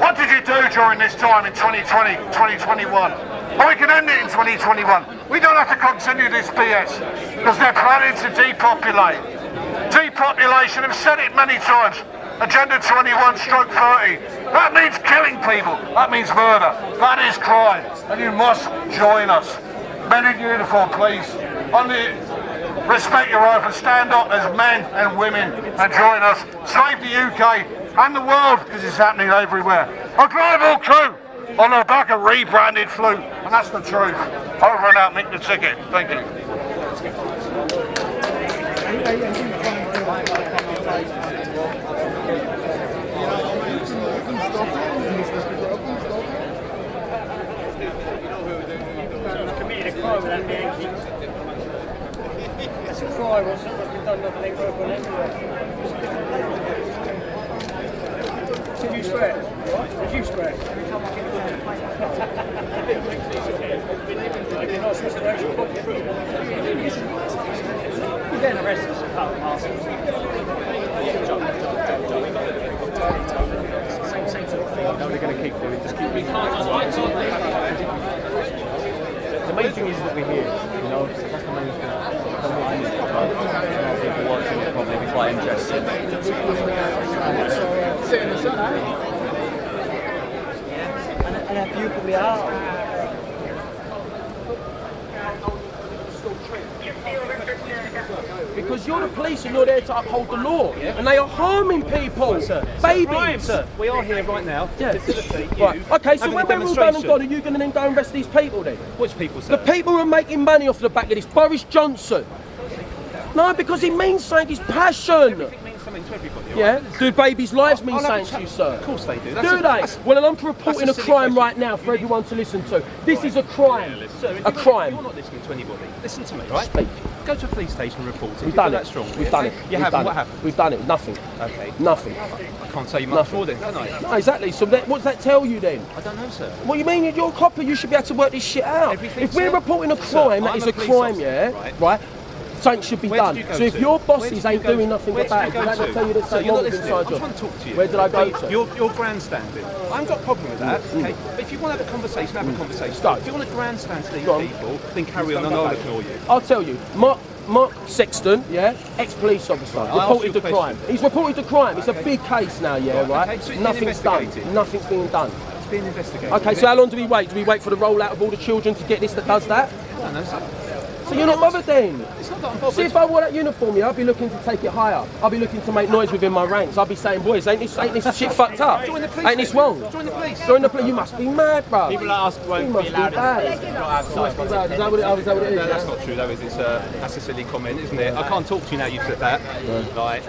what did you do during this time in 2020, 2021? And we can end it in 2021. We don't have to continue this BS because they're planning to depopulate. Depopulation, I've said it many times. Agenda 21/30. That means killing people. That means murder. That is crime. And you must join us. Men in uniform, please. Respect your oath and stand up as men and women and join us. Save the UK and the world because it's happening everywhere. A global coup on the back of rebranded flu, and that's the truth. Over and out, make the ticket. Thank you. That's a crime or something's been done, nothing ain't work on anyway. Did you swear? What? Did you swear? You're getting arrested. Same sort of thing. No, they're going to keep doing. Just keep. The main thing is that we're here. You know, that's the main thing. People watching it probably be quite interested. Sit in the sun, eh? And a view probably out. Because you're the police and you're there to uphold the law, and they are harming people, babies. Sir, we are here right now to facilitate you. Right. Okay, so when we're all done and gone, are you going to then go and arrest these people then? Which people, sir? The people who are making money off the back of this. Boris Johnson. No, because he means something. His passion. Everything means something to everybody. Yeah. Right? Do babies' lives mean something to you, sir? Of course they do. Do they? Well, I'm reporting a crime right now for everyone to listen to. This is a crime. Sir, a crime. You're not listening to anybody. Listen to me, right? Speak. Go to a police station and report it. We've done it. We've done it. You haven't. What happened? We've done it. Nothing. Okay. Nothing. I can't tell you much more then, can I? No, exactly. So what does that tell you then? I don't know, sir. What do you mean? You're a copper. You should be able to work this shit out. If we're reporting a crime, that is a crime, yeah? Right? Something should be done. So if your bosses ain't doing nothing about it, did I not tell you the same moment inside I just want to talk to you. Where did I go to? You're grandstanding. I haven't got a problem with that, okay? But if you want to have a conversation, have a conversation. If you want to grandstand to these people, then carry on and I'll ignore you. I'll tell you. Mark Sexton, yeah, ex-police officer, reported the crime. He's reported the crime. It's a big case now, yeah, right? Okay, so it's Nothing's done. Nothing's being done. It's being investigated. Okay, so how long do we wait? Do we wait for the rollout of all the children to get this that does that? I don't know, So you're not bothered then? It's not that I'm bothered. See, if I wore that uniform, yeah, I'd be looking to take it higher. I'd be looking to make noise within my ranks. I'd be saying, boys, ain't this shit fucked up? Join the police. Ain't this wrong? Join the police. Join the police. You must be mad, bro. People like us won't be allowed Is that what it is? No, that's not true though, is it? That's a silly comment, isn't it? I can't talk to you now, you flip that. Like,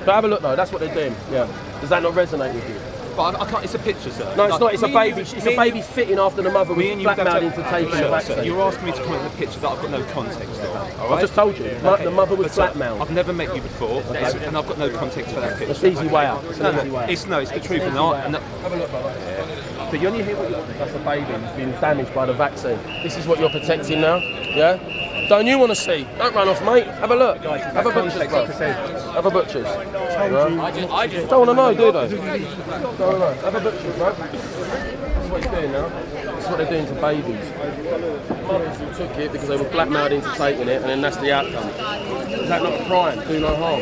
but have a look though, that's what they're doing. Yeah. Does that not resonate with you? but I can't, it's a picture, sir. No, it's Like, not, it's a me and baby. you- It's a baby fitting after the mother was blackmailed into taking the vaccine. You're asking me to comment on the picture that I've got no context of. All I've right? just told you, the mother was But, blackmailed. I've never met you before, and I've got no context for that picture. It's an easy way out. It's an No, easy way out. it's the truth. And have a look, brother. But you only hear what that's a baby who's been damaged by the vaccine. This is what you're protecting now, yeah? Don't you want to see? Don't run off, mate. Have a look. Have a butcher's, bro. Have a butcher's. I just don't want to know, do they? Don't want to know. Have a butcher's, bro. That's what he's doing now. That's what they're doing to babies. Mothers who took it because they were blackmailed into taking it, and then that's the outcome. Is that not a crime? Do no harm.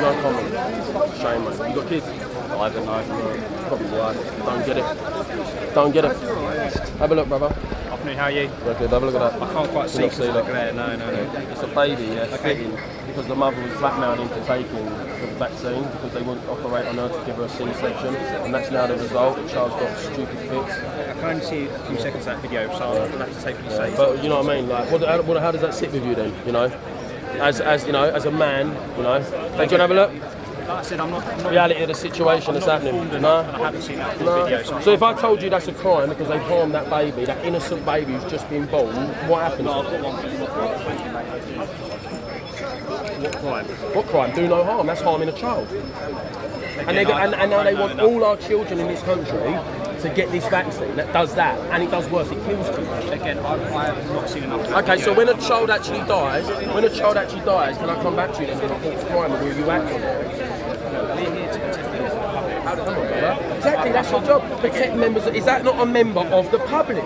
No comment. Shame, mate. You got kids? I don't know. Probably why. Don't get it. Don't get it. Have a look, brother. Afternoon, how are you? Very good. Have a look at that. I can't quite see Look that. No. It's a baby, yeah, fitting, because the mother was blackmailed into taking the vaccine because they wouldn't operate on her to give her a C-section, and that's now the result. The child's got stupid fits. I can only see a few seconds of that video, so I'll have to take what you say. But you know what I mean? Like, how does that sit with you then? You know, as you know, as a man, you know. Do you want to have a look? Like I said, I'm not reality of the situation that's happening. No? I haven't seen that full video. So if I told you that's a crime because they harmed that baby, that innocent baby who's just been born, what happens? What crime? What crime? Do no harm. That's harming a child. And now they want all our children in this country to get this vaccine that does that, and it does worse. It kills people. Again, I have not seen enough. Okay, so when a child actually dies, can I come back to you and report it's crime, or will you act on it? Exactly, that's your job. Protect members. Is that not a member of the public?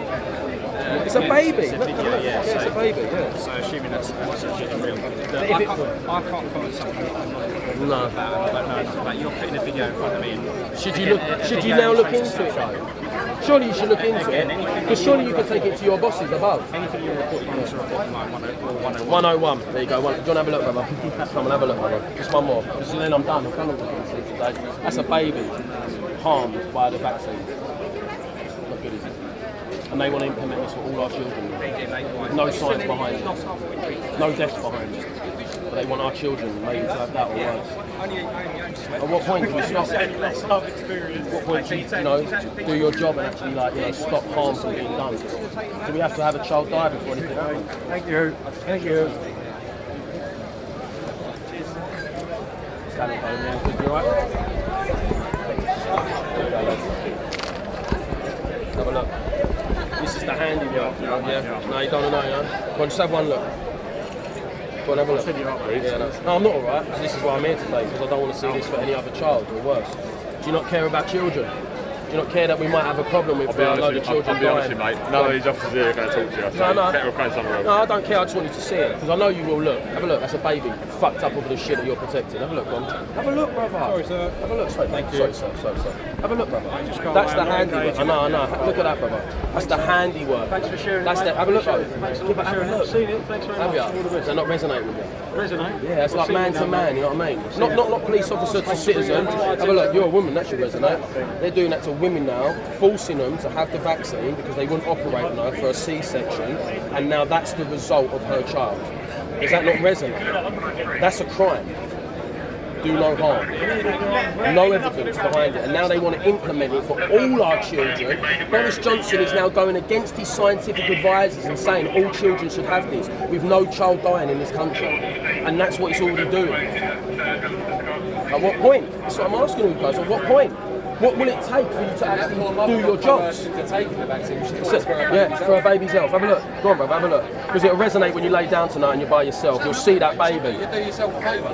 It's a baby. It's a video, yeah. It's a baby, yeah. So assuming that's real. I can't comment something No. about you're putting a video in front of me. And should you now look into it though? Surely you should look into it. Because surely you can take it to your bosses above. Anything you report, you want to report to 101. 101. There you go. Do you want to have a look, brother? Come and have a look, brother. Just one more. Because then I'm done. I'm done with what you see today. That's a baby harmed by the vaccine. Not good, is it? And they want to implement this for all our children. No science behind it. No deaths behind it. But they want our children maybe to have that or worse. At what point do we stop? At what point do you do your job and actually stop harm from being done? Do we have to have a child die before anything happens? Thank you. Thank you. Standing home now, good, you alright? Have a look. This is the handy work, yeah? No, you don't know, yeah? Go on, just have one look. Go on, have a look. Yeah, no, I'm not alright. This is why I'm here today, because I don't want to see this for any other child, or worse. Do you not care about children? Do you not care that we might have a problem with a load of children I'll be honest with you, mate. None of these officers here are going to talk to you. No. Better find somewhere else. No, I don't care. I just want you to see it, because I know you will look. Have a look. That's a baby fucked up over the shit that you're protecting. Have a look, Ron. Have a look, brother. Sorry, sir. Have a look. Sorry, Thank you. Sorry. Have a look, brother. can't That's lie, the I'm not handiwork. engaging. I know. Look at that, brother. That's the handiwork. Thanks for sharing. That's mate. the. Have a look, brother. Thanks a lot Give for it. Have sharing. a look. I've seen it. Thanks very much. Have you? Does that not resonate with you? Resonate? Yeah, it's like I've man seen to it man, you know what I mean? Not police officer to citizen. Have a look, you're a woman, that should resonate. They're doing that to women now, forcing them to have the vaccine because they wouldn't operate on her for a C-section, and now that's the result of her child. Does that not resonate? That's a crime. Do no harm. No evidence behind it, and now they want to implement it for all our children. Boris Johnson is now going against his scientific advisors and saying all children should have this, with no child dying in this country. And that's what it's already doing. At what point? That's what I'm asking you guys, at what point? What will it take for you to actually do your jobs? Yeah, for a baby's health. Have a look. Go on, brother, have a look. Because it'll resonate when you lay down tonight and you're by yourself. You'll see that baby.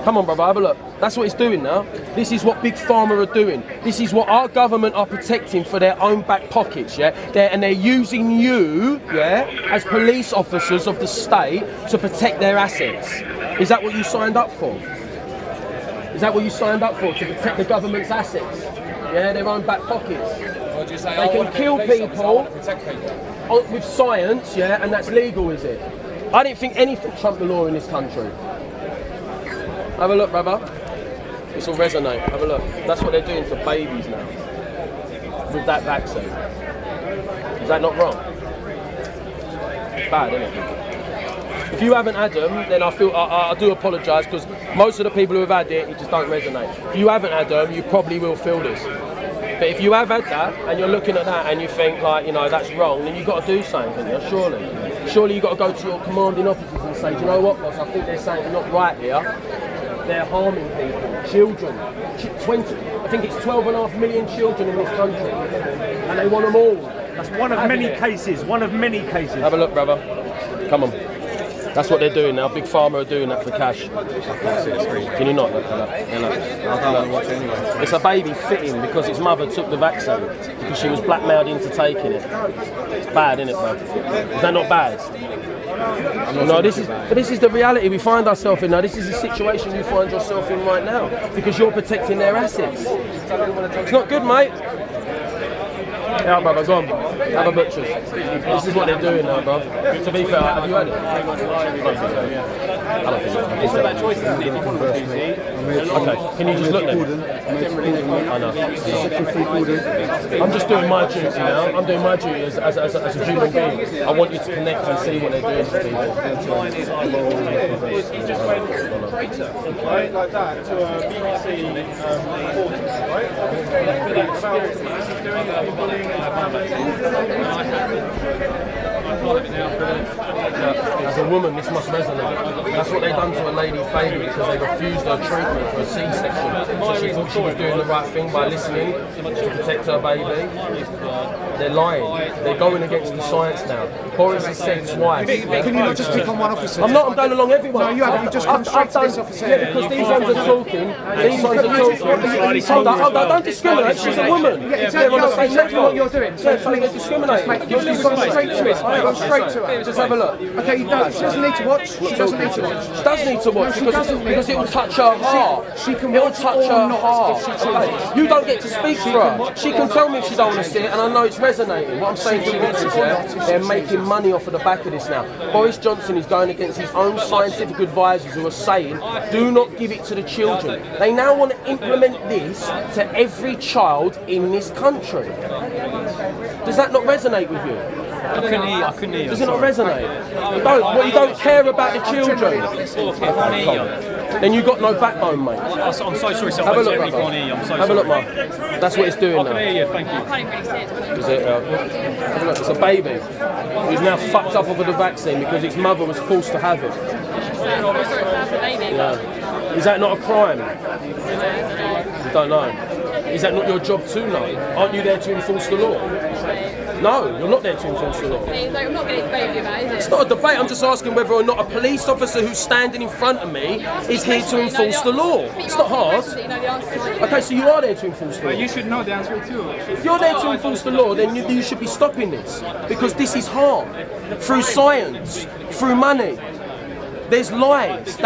Come on, brother, have a look. That's what it's doing now. This is what Big Pharma are doing. This is what our government are protecting for their own back pockets, yeah? And they're using you, yeah, as police officers of the state to protect their assets. Is that what you signed up for? Is that what you signed up for? To protect the government's assets? Yeah, their own back pockets. They can kill people with science, yeah, and that's legal, is it? I didn't think anything trumped the law in this country. Have a look, brother. This will resonate. Have a look. That's what they're doing for babies now with that vaccine. Is that not wrong? It's bad, isn't it? If you haven't had them, then I do apologise, because most of the people who have had it just don't resonate. If you haven't had them, you probably will feel this. But if you have had that, and you're looking at that and you think, like, you know, that's wrong, then you've got to do something, you know, surely. Surely you've got to go to your commanding officers and say, do you know what, boss, I think there's something not right here. They're harming people, children. I think it's 12.5 million children in this country, and they want them all. That's one of many cases, one of many cases. Have a look, brother. Come on. That's what they're doing now. Big Pharma are doing that for cash. Can you not look at that? It's a baby fitting because its mother took the vaccine because she was blackmailed into taking it. It's bad, isn't it, bro? Is that not bad? No, this is the reality we find ourselves in now. This is the situation you find yourself in right now because you're protecting their assets. It's not good, mate. Yeah, brother, go on. Have a butcher's. This is what they're doing now, bruv. To be fair, have you had it? I don't think so. Okay, can you just look then? I know. I'm just doing my duty now. I'm doing my duty as a human being. I want you to connect and see what they're doing to people. He just went traitor, right, like that, to a BBC reporter, right? About what he's doing, bullying. As a woman, this must resonate. That's what they've done to a lady's baby because they refused her treatment for a C-section. So she thought she was doing the right thing by listening to protect her baby. They're lying. They're going against the science now. Boris has said twice. Can you not just pick on one officer? I'm not. I'm going along everyone. No, you haven't. You've just come straight to this officer. Yeah, because these ones are talking. These ones are talking. Hold on. Don't discriminate. She's a woman. They're on the same level what you're doing. Yeah, so they're discriminating. You've gone straight to it. I've gone straight to it. Just have a look. Okay, no, she doesn't need to watch. She doesn't need to watch. She does need to watch because it will touch her heart. She can It'll touch her heart. Okay. You don't get to speak for her. She can tell me if she don't want to see it, and I know it's resonating. What I'm saying to you is, they're making money off of the back of this now. Boris Johnson is going against his own scientific advisors who are saying, do not give it to the children. They now want to implement this to every child in this country. Does that not resonate with you? I couldn't hear you. Does it not resonate? You don't care about the children. Then you got no backbone, mate. I'm so sorry, sir. Have a look, brother. Have a look, Mark. That's what it's doing now. I can hear you, thank you. I can't even really see it. Is it? Have a look. It's a baby who's now fucked up over the vaccine because its mother was forced to have it. Yeah. Is that not a crime? You don't know. Is that not your job to know? Aren't you there to enforce the law? No, you're not there to enforce the law. I'm not going to debate about it, is it? It's not a debate, I'm just asking whether or not a police officer who's standing in front of me is here to enforce the law. It's not hard. Okay, so you are there to enforce the law. You should know the answer too. If you're there to enforce the law, then you should be stopping this. Because this is harm. Through science, through money. There's lies. It's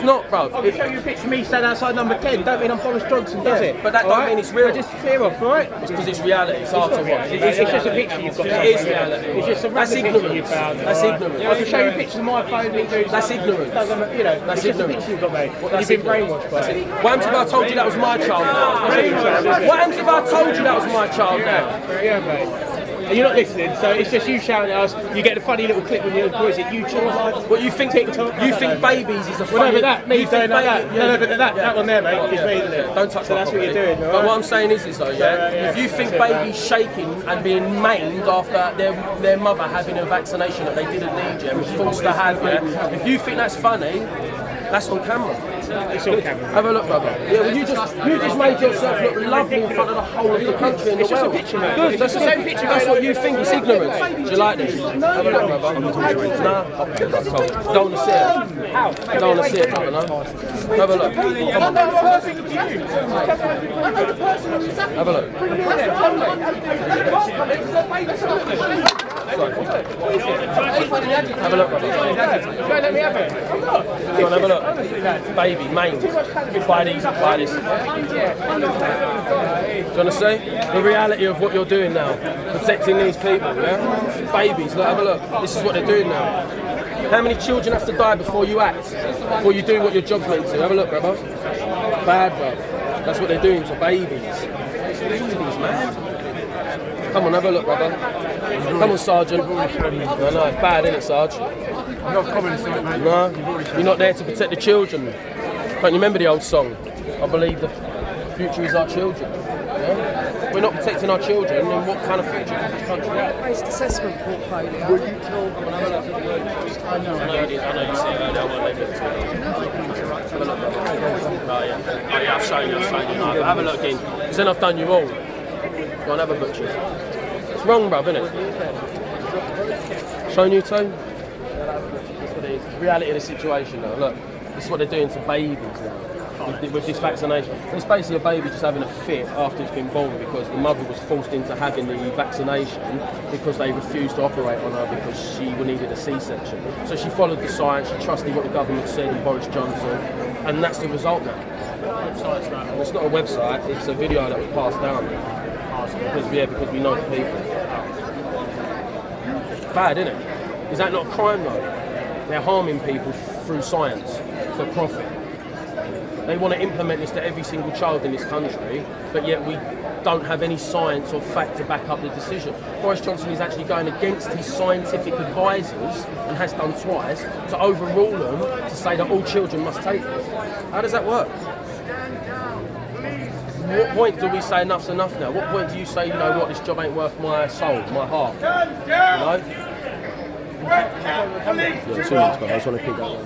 not, bro. I'll show you a picture of me standing outside number 10. Don't mean I'm Boris Johnson, does it? But that don't mean it's real. Just clear off, right? It's because it's reality. It's hard to watch. It's just a picture you've got. It is reality. It's just a That's random picture you found. That's ignorant. I can show you pictures of my phone. That's ignorant. You know, That's it's just a ignorant. picture you've got, mate. That's You've been brainwashed by it. What happens if I told you that was my child now? What happens if I told you that was my child now? Yeah, mate. And you're not listening, so it's just you shouting at us. You get a funny little clip when you're, what is it, YouTube? What you think TikTok? You think babies is a funny... Well, no, but that, me doing like that. No, but that one there, mate, is me, isn't it? Don't touch so that's what you're doing, right? But what I'm saying is though, if you think babies shaking and being maimed after their mother having a vaccination that they didn't need, was forced to have, if you think that's funny, That's on camera. It's on camera. Have a look, brother. Yeah, well, you just made yourself look lovely in front of the whole of the country and the world. It's just a picture, mate. Good. It's just the same picture. That's what you think. It's ignorance. Do you like this? Have a look, brother. I'm not talking to you. Nah. Don't want to see it. How? Don't want to see it, brother. No. Have a look. Come on. Have a look. Have a look, brother. Let me have it. Go on, have a look. Baby, maimed. Buy these, buy this. Do you want to see? The reality of what you're doing now. Protecting these people, yeah? Babies, look, have a look. This is what they're doing now. How many children have to die before you act? Before you do what your job's meant to? Have a look, brother. Bad, bruv. That's what they're doing to babies. Babies, man. Come on, have a look, brother. Come on, Sergeant. No, it's bad, isn't it, Sarge? Not commenting on it, mate. No, you're not there to protect the children. Don't you remember the old song? I believe the future is our children. Yeah? If we're not protecting our children, then what kind of future does this country have? Based assessment portfolio. I know you see it earlier. I won't leave it to you. Have a look, brother. Oh, yeah, I've shown you. Have a look in. Because then I've done you all. Go on, have a butcher. It's wrong, bruv, isn't it? Shown you too? That's what it is. It's the reality of the situation now. Look, this is what they're doing to babies now. With this vaccination. It's basically a baby just having a fit after it's been born because the mother was forced into having the vaccination because they refused to operate on her because she needed a C-section. So she followed the science, she trusted what the government said and Boris Johnson, and that's the result now. It's not a website, it's a video that was passed down. Because we know the people. Bad, isn't it? Is that not a crime though? They're harming people through science for profit. They want to implement this to every single child in this country, but yet we don't have any science or fact to back up the decision. Boris Johnson is actually going against his scientific advisors, and has done twice, to overrule them to say that all children must take this. How does that work? What point do we say enough's enough now? What point do you say, you know what, this job ain't worth my soul, my heart? You know? Yeah, 2 weeks, but I just want to keep that one.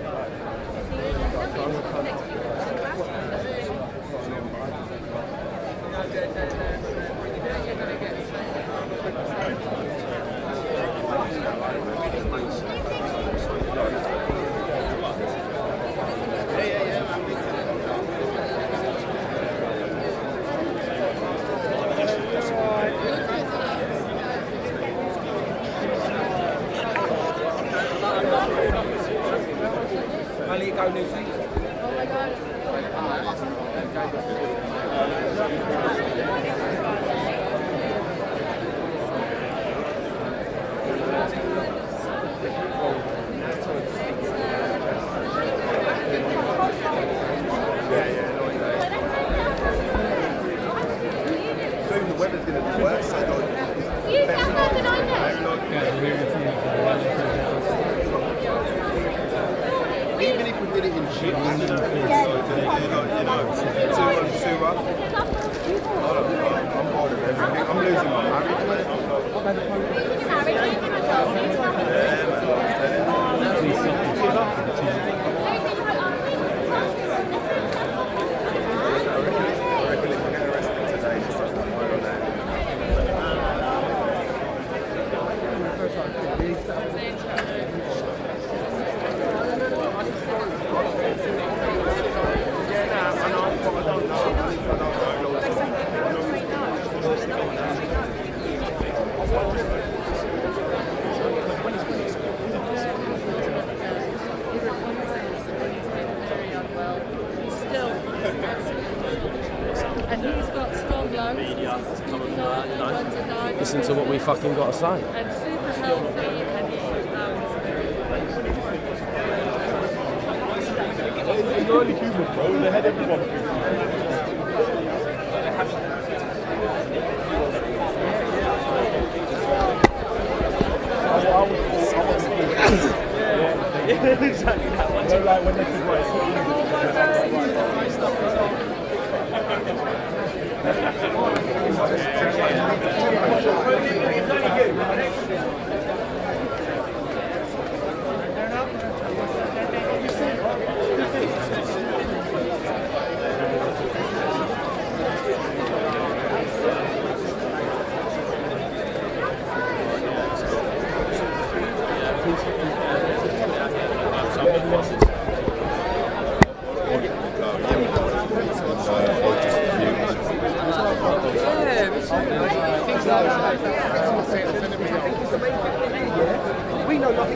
Even if we did it in shit, I'm bored of everything. I'm losing my And he's got strong lungs. Listen to what we fucking got to say. And super healthy, and It's only humans, bro. They had everyone. Exactly that one. So like when this is right,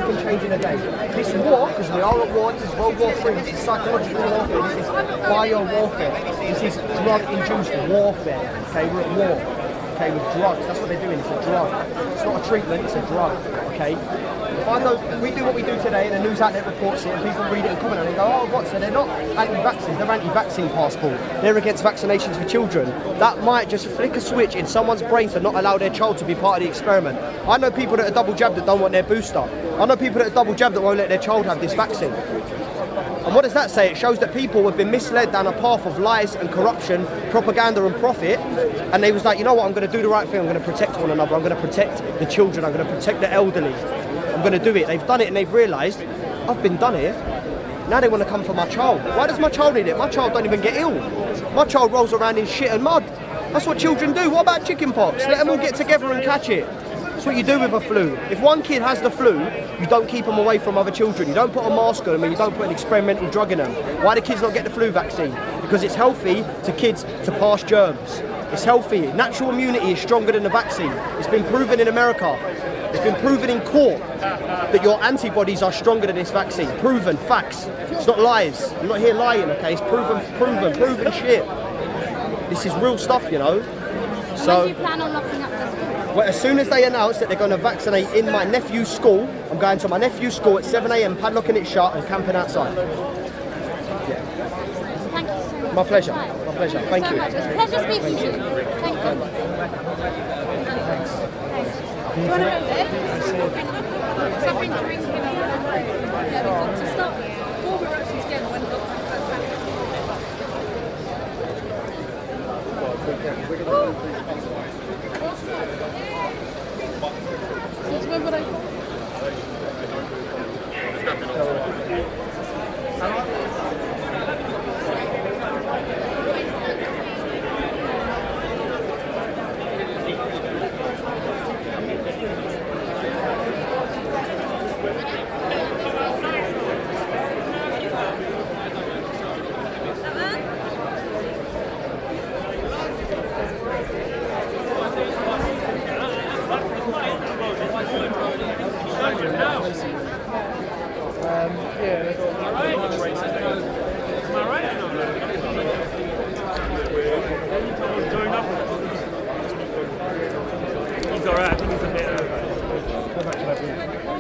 can change in a day. This war, because we are at war, this is World War III, this is psychological warfare, this is bio warfare, this is drug-induced warfare. Okay, we're at war. Okay, with drugs. That's what they're doing. It's a drug. It's not a treatment. It's a drug. Okay. If I know, if we do what we do today, and the news outlet reports it, and people read it and comment on it, and go, oh, what? So they're not anti-vaccines. They're anti-vaccine passport. They're against vaccinations for children. That might just flick a switch in someone's brain to not allow their child to be part of the experiment. I know people that are double jabbed that don't want their booster. I know people that are double jabbed that won't let their child have this vaccine. And what does that say? It shows that people have been misled down a path of lies and corruption, propaganda and profit, and they was like, you know what, I'm going to do the right thing, I'm going to protect one another, I'm going to protect the children, I'm going to protect the elderly, I'm going to do it. They've done it and they've realised, I've been done here, now they want to come for my child. Why does my child need it? My child don't even get ill. My child rolls around in shit and mud. That's what children do. What about chicken pox? Let them all get together and catch it. That's what you do with a flu. If one kid has the flu, you don't keep them away from other children. You don't put a mask on them and you don't put an experimental drug in them. Why do kids not get the flu vaccine? Because it's healthy to kids to pass germs. It's healthy. Natural immunity is stronger than the vaccine. It's been proven in America. It's been proven in court that your antibodies are stronger than this vaccine. Proven, facts. It's not lies. I'm not here lying, okay? It's proven shit. This is real stuff, you know. So, when do you plan on locking up the school? well, as soon as they announce that they're going to vaccinate in my nephew's school, I'm going to my nephew's school at 7 AM, padlocking it shut and camping outside. Yeah. Thank you so much. My pleasure. My pleasure. Thank you. It's a pleasure speaking to you. Thank you. Do you want to go there? Because I've been drinking on the way. To start with, before we were actually together when the lockdown first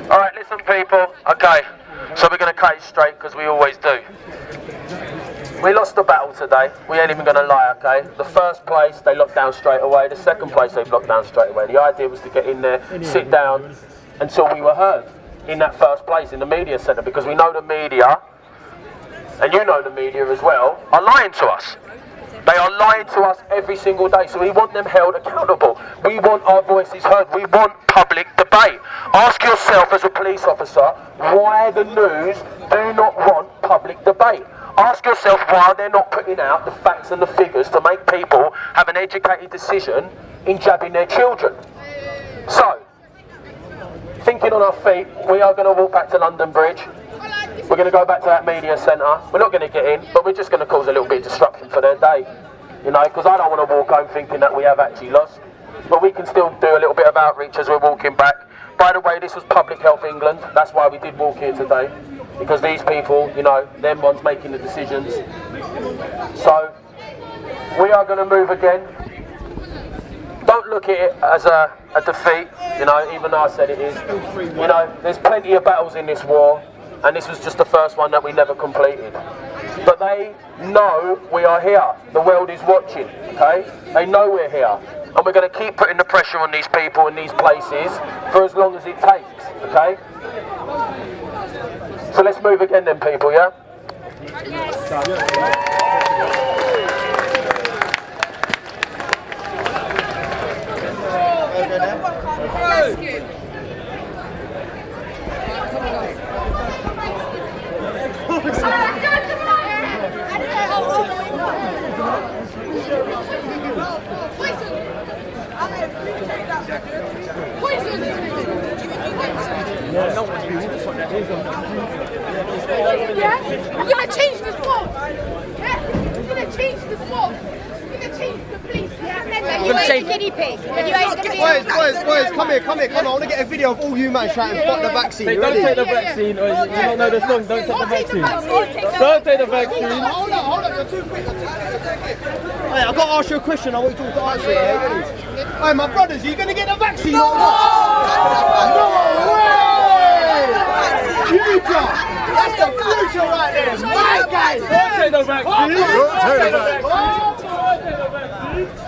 Alright, listen people, okay, so we're going to cut it straight because we always do. We lost the battle today, we ain't even going to lie, okay? The first place, they locked down straight away, the second place, they've locked down straight away. The idea was to get in there, sit down until we were heard in that first place, in the media centre, because we know the media, and you know the media as well, are lying to us. They are lying to us every single day, so we want them held accountable. We want our voices heard. We want public debate. Ask yourself as a police officer why the news do not want public debate. Ask yourself why they're not putting out the facts and the figures to make people have an educated decision in jabbing their children. So, thinking on our feet, we are going to walk back to London Bridge. We're going to go back to that media centre. We're not going to get in, but we're just going to cause a little bit of disruption for their day. You know, because I don't want to walk home thinking that we have actually lost. But we can still do a little bit of outreach as we're walking back. By the way, this was Public Health England. That's why we did walk here today. Because these people, you know, them ones making the decisions. So, we are going to move again. Don't look at it as a defeat, you know, even though I said it is. You know, there's plenty of battles in this war. And this was just the first one that we never completed. But they know we are here. The world is watching, okay? They know we're here. And we're going to keep putting the pressure on these people in these places for as long as it takes, okay? So let's move again then, people, yeah? I'm gonna change this world. Yeah, I'm gonna change this world. I'm gonna change the police. Yeah, you ain't a guinea pig. And you ain't going to be Boys, come here. I want to get a video of all you man shouting, fuck the vaccine. Don't take the vaccine, or you don't know the song, don't take the vaccine. Don't take the vaccine. Hold on, you're too quick. Hey, I've got to ask you a question, I want you to answer it. Hey, my brothers, are you going to get the vaccine? No way! You that's the future right there. It's my guys. Don't take the vaccine. Don't take the vaccine. Don't take the vaccine.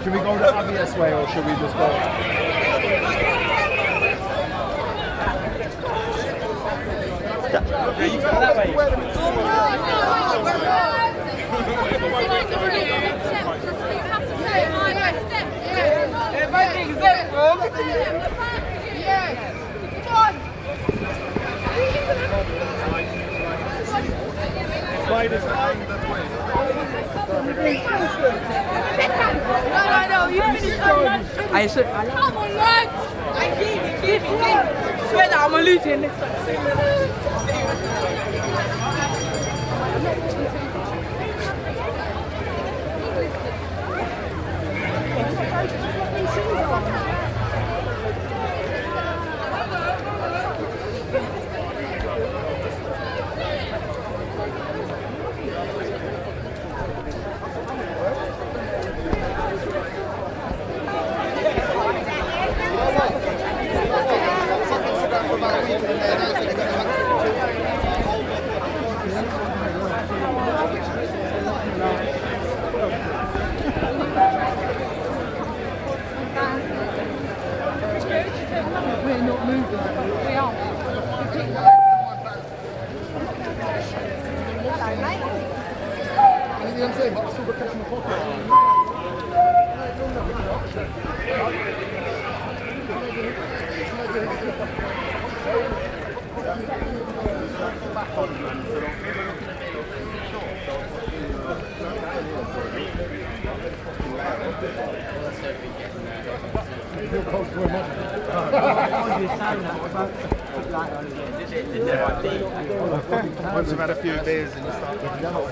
Should we go the obvious way or should we just go? Yeah, you go that way. No, you finish I said, come on, lads! Give it. Swear that I'm losing this time. We're not moving. We are. Once you've had a few beers and you start looking out.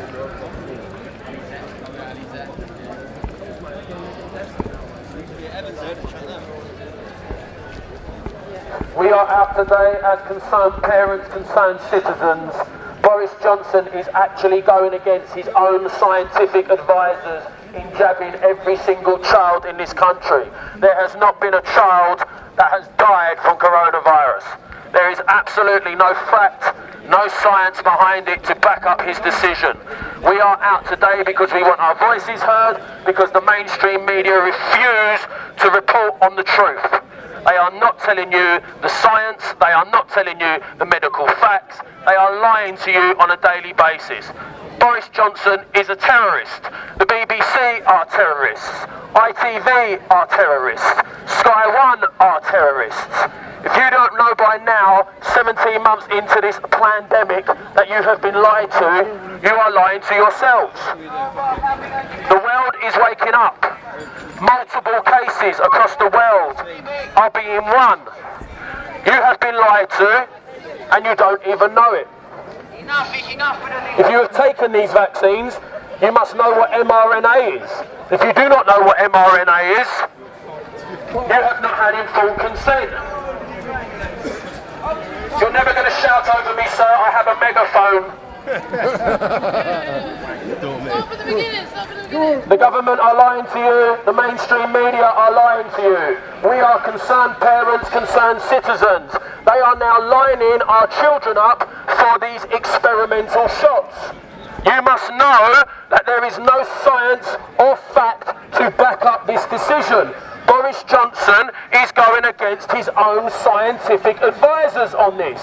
We are out today as concerned parents, concerned citizens. Boris Johnson is actually going against his own scientific advisors in jabbing every single child in this country. There has not been a child that has died from coronavirus. There is absolutely no fact, no science behind it to back up his decision. We are out today because we want our voices heard, because the mainstream media refuse to report on the truth. They are not telling you the science, they are not telling you the medical facts, they are lying to you on a daily basis. Boris Johnson is a terrorist. The BBC are terrorists. ITV are terrorists. Sky One are terrorists. If you don't know by now, 17 months into this pandemic, that you have been lied to, you are lying to yourselves. The world is waking up. Multiple cases across the world are being run. You have been lied to, and you don't even know it. If you have taken these vaccines, you must know what mRNA is. If you do not know what mRNA is, you have not had informed consent. You're never going to shout over me, sir. I have a megaphone. The government are lying to you. The mainstream media are lying to you. We are concerned parents, concerned citizens. They are now lining our children up for these experimental shots. You must know that there is no science or fact to back up this decision. Boris Johnson is going against his own scientific advisors on this.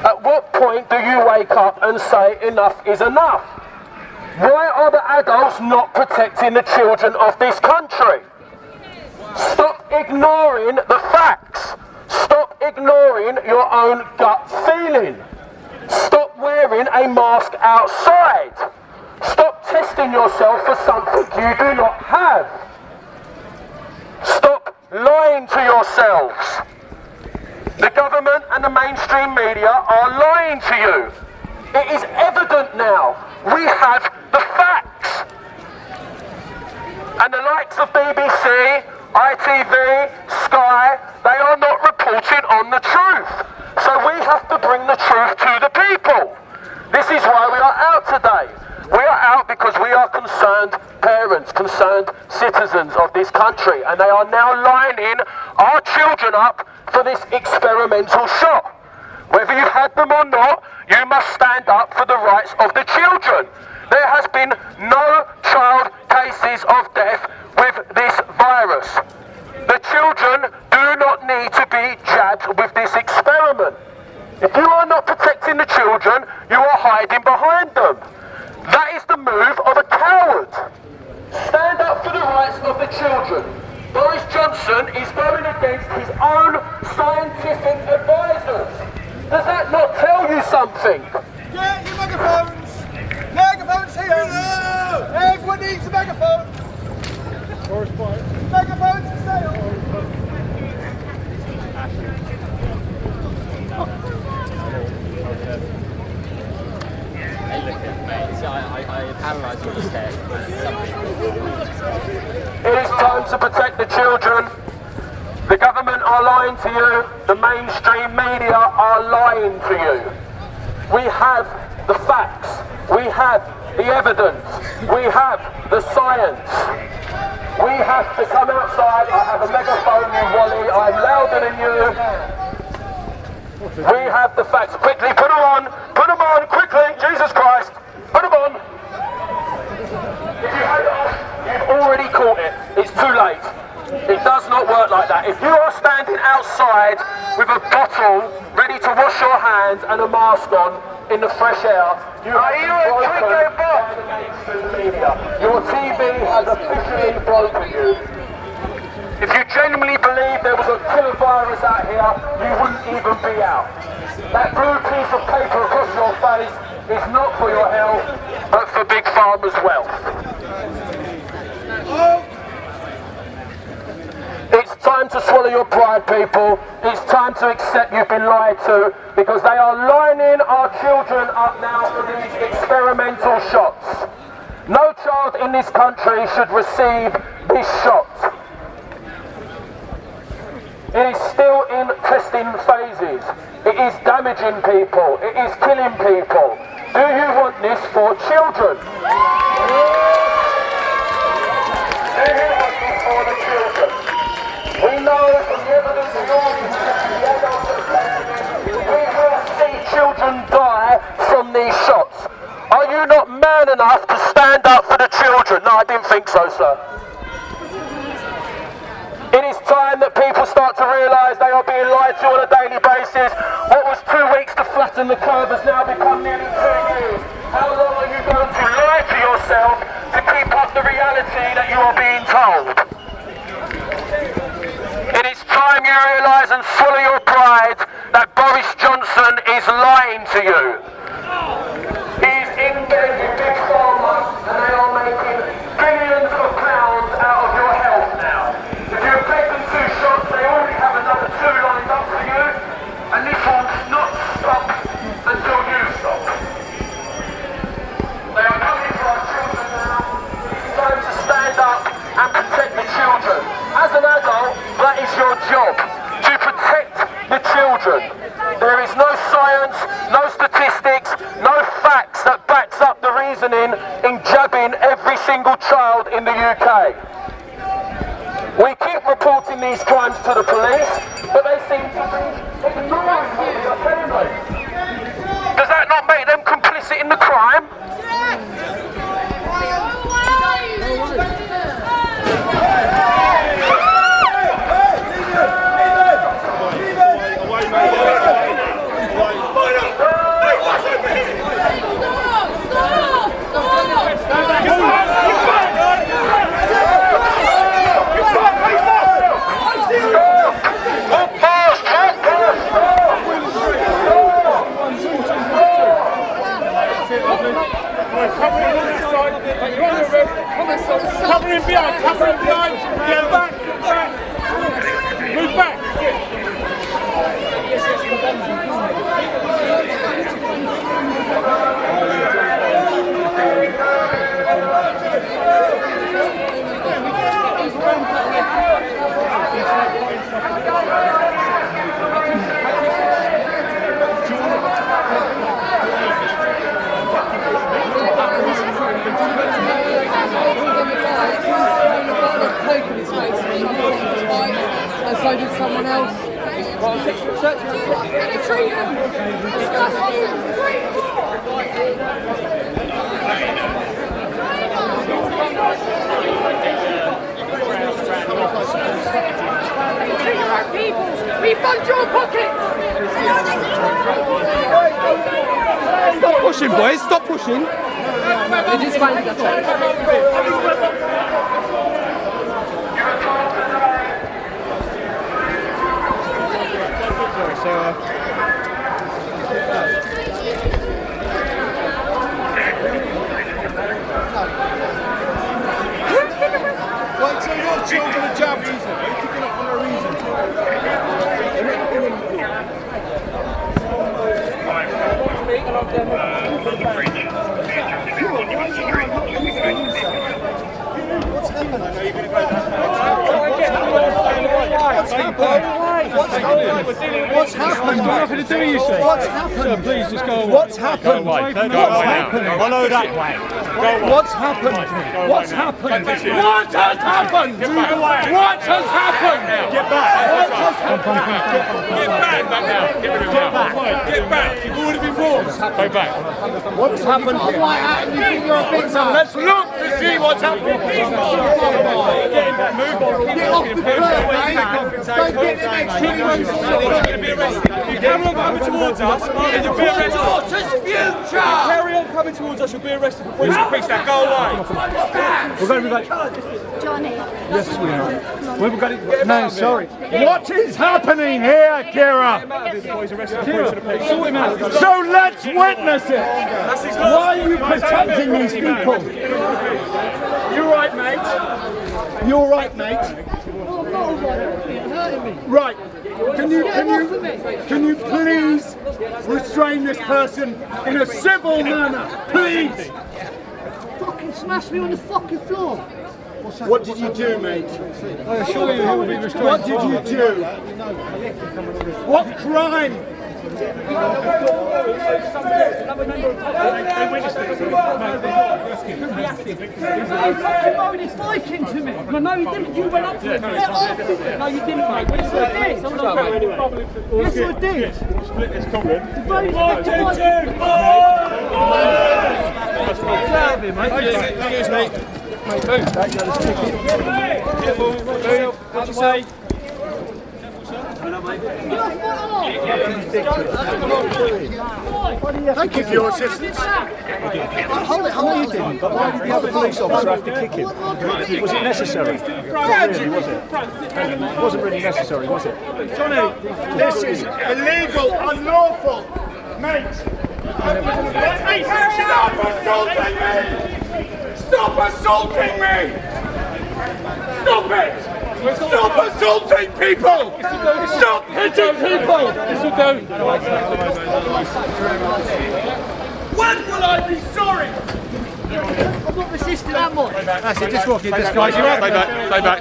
At what point do you wake up and say enough is enough? Why are the adults not protecting the children of this country? Stop ignoring the facts. Stop ignoring your own gut feeling. Stop wearing a mask outside. Stop testing yourself for something you do not have. Stop lying to yourselves. The government and the mainstream media are lying to you. It is evident now. We have the facts. And the likes of BBC, ITV, Sky, they are not reporting on the truth. So we have to bring the truth to the people. This is why we are out today. We are out because we are concerned parents, concerned citizens of this country, and they are now lining our children up for this experimental shot. Whether you've had them or not, you must stand up for the rights of the children. There has been no child cases of death with this virus. The children do not need to be jabbed with this experiment. If you are not protecting the children, you are hiding behind them. That is the move of a coward. Stand up for the rights of the children. Boris Johnson is going against his own scientific advisors. Does that not tell you something? Get your megaphones! Megaphones here! Everyone needs a megaphone! Megaphones for sale! Hey, look at mate. See, I analyse what you said. It is time to protect the children. The government are lying to you. The mainstream media are lying to you. We have the facts. We have the evidence. We have the science. We have to come outside. I have a megaphone, you Wally. I'm louder than you. We have the facts. Quickly, put them on. Put them on, quickly. Jesus Christ. Put them on. If you had it off, you've already caught it. It's too late. It does not work like that. If you are standing outside with a bottle ready to wash your hands and a mask on in the fresh air, you have broken against the media. Your TV has officially broken you. If you genuinely believe there was a killer virus out here, you wouldn't even be out. That blue piece of paper across your face is not for your health, but for Big Pharma's wealth. It's time to swallow your pride, people. It's time to accept you've been lied to, because they are lining our children up now for these experimental shots. No child in this country should receive this shot. It is still in testing phases. It is damaging people. It is killing people. Do you want this for children? Do you want this for the children? We know from the evidence of the adults that are we will see children die from these shots. Are you not man enough to stand up for the children? No, I didn't think so, sir. It is time that people start to realise they are being lied to on a daily basis. What was 2 weeks to flatten the curve has now become nearly 2 years. How long are you going to lie to yourself to keep up the reality that you are being told? It is time you realise and swallow your pride that Boris Johnson is lying to you. He is in bed with Big Pharma and they are making billions of pounds out of your health now. If you have taken 2 shots, they already have another 2 lined up for you, and this will not stop until you stop. They are coming for our children now. It's time to stand up and protect the children. As an adult, that is your job, to protect the children. There is no science, no statistics, no facts that backs up the reasoning in jabbing every single child in the UK. We keep reporting these crimes to the police, but they seem to be ignoring what we are telling them. Does that not make them complicit in the crime? treat them disgusting. People, we fund your pockets. Stop pushing, boys. Stop pushing. It is fine. That's all. Wait till your children are jabbed. They're kicking off for no reason. What's happened? What's happened? It's got nothing to do with you, sir. What's happened? Sir, please just go away. What's happened? Go away. Go away now. Follow that way. What's happened? What's happened? What has happened? Get back. What has happened? Get back. What has happened? Get back now. Get rid of him now. Get back. You've already been warned. Go back. What's happened? Why haven't you think you're a victim? Let's look to see what's happened. Move on. Get off the curb, mate. Don't get the next You're going to be arrested. If you carry on coming towards us, you'll be arrested. daughter's future! Carry on coming towards us, you'll be arrested for poison to fix that. Go away. We're going to be back. Johnny. Yes, sweetheart. We've got it. No, sorry. What is happening here, Kira? So let's witness it. Why are you protecting these people? You're right, mate. You're right, mate. Right. Can you please restrain this person in a civil manner, please? Fucking smash me on the fucking floor. What did you do, mate? I assure you, he will be restrained. What did you do? What crime? He's fighting to me. No, you didn't. You went up to him. No, you didn't, mate. Yes, I did. Yes, I did. Split this comment. Excuse me. What'd you say? Thank you for your assistance. Hold it. But why did the other police officer have to kick him? Was it necessary? Not really, was it? It wasn't really necessary, was it? Johnny, this is illegal, unlawful. Mate, stop assaulting me! Stop assaulting me! Stop it! Stop assaulting people! Stop hitting people! When will I be sorry? I'm not resisting that much. That's it, just walk it, disguise you out. Stay back.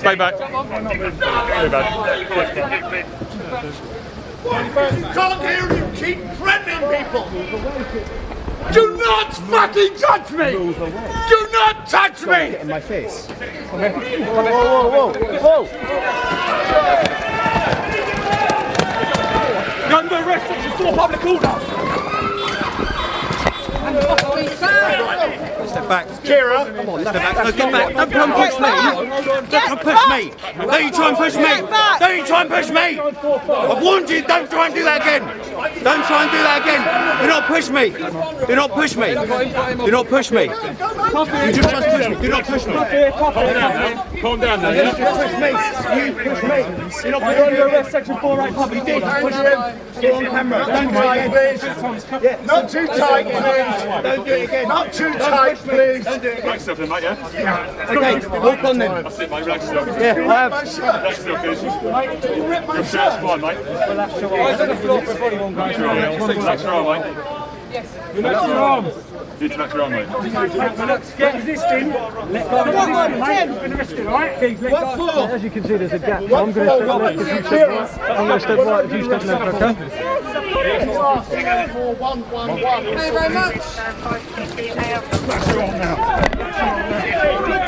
Stay back. You can't hear and you keep threatening people! Do not fucking touch me! Do not touch me! Get in my face. Whoa! You're under arrest for public order. Step back. Kira! Come on, step back. No, get back. Don't come push me. Don't push me. Don't you try and push me. Don't you try and push me. I've warned you, don't try and do that again. Don't try and do that again. Do not push me. Do not push me. Do not push me. You just push me. Do not push me. Calm down now. You push me. You push me. You're not under arrest, section 4 public. You did. Push him. On camera. Don't try it, please. Yeah, not too tight, please. Don't do it again. Not too tight, please. Relax yourself then, mate, yeah? Okay, walk on then. That's it, mate. Relax yourself. Yeah, I have. Relax yourself, kids. You ripped my That's shirt. fine, mate. Eyes on the floor for everybody won't go. Relax your arm, mate. Relax your arm. You relax your arm, mate. Get resisting. Let go of resisting, mate. You've been arrested, right? What for? As you can see, there's a gap. I'm going to step left if you step right. I'm going to step right if you step left, okay? Thank you very much.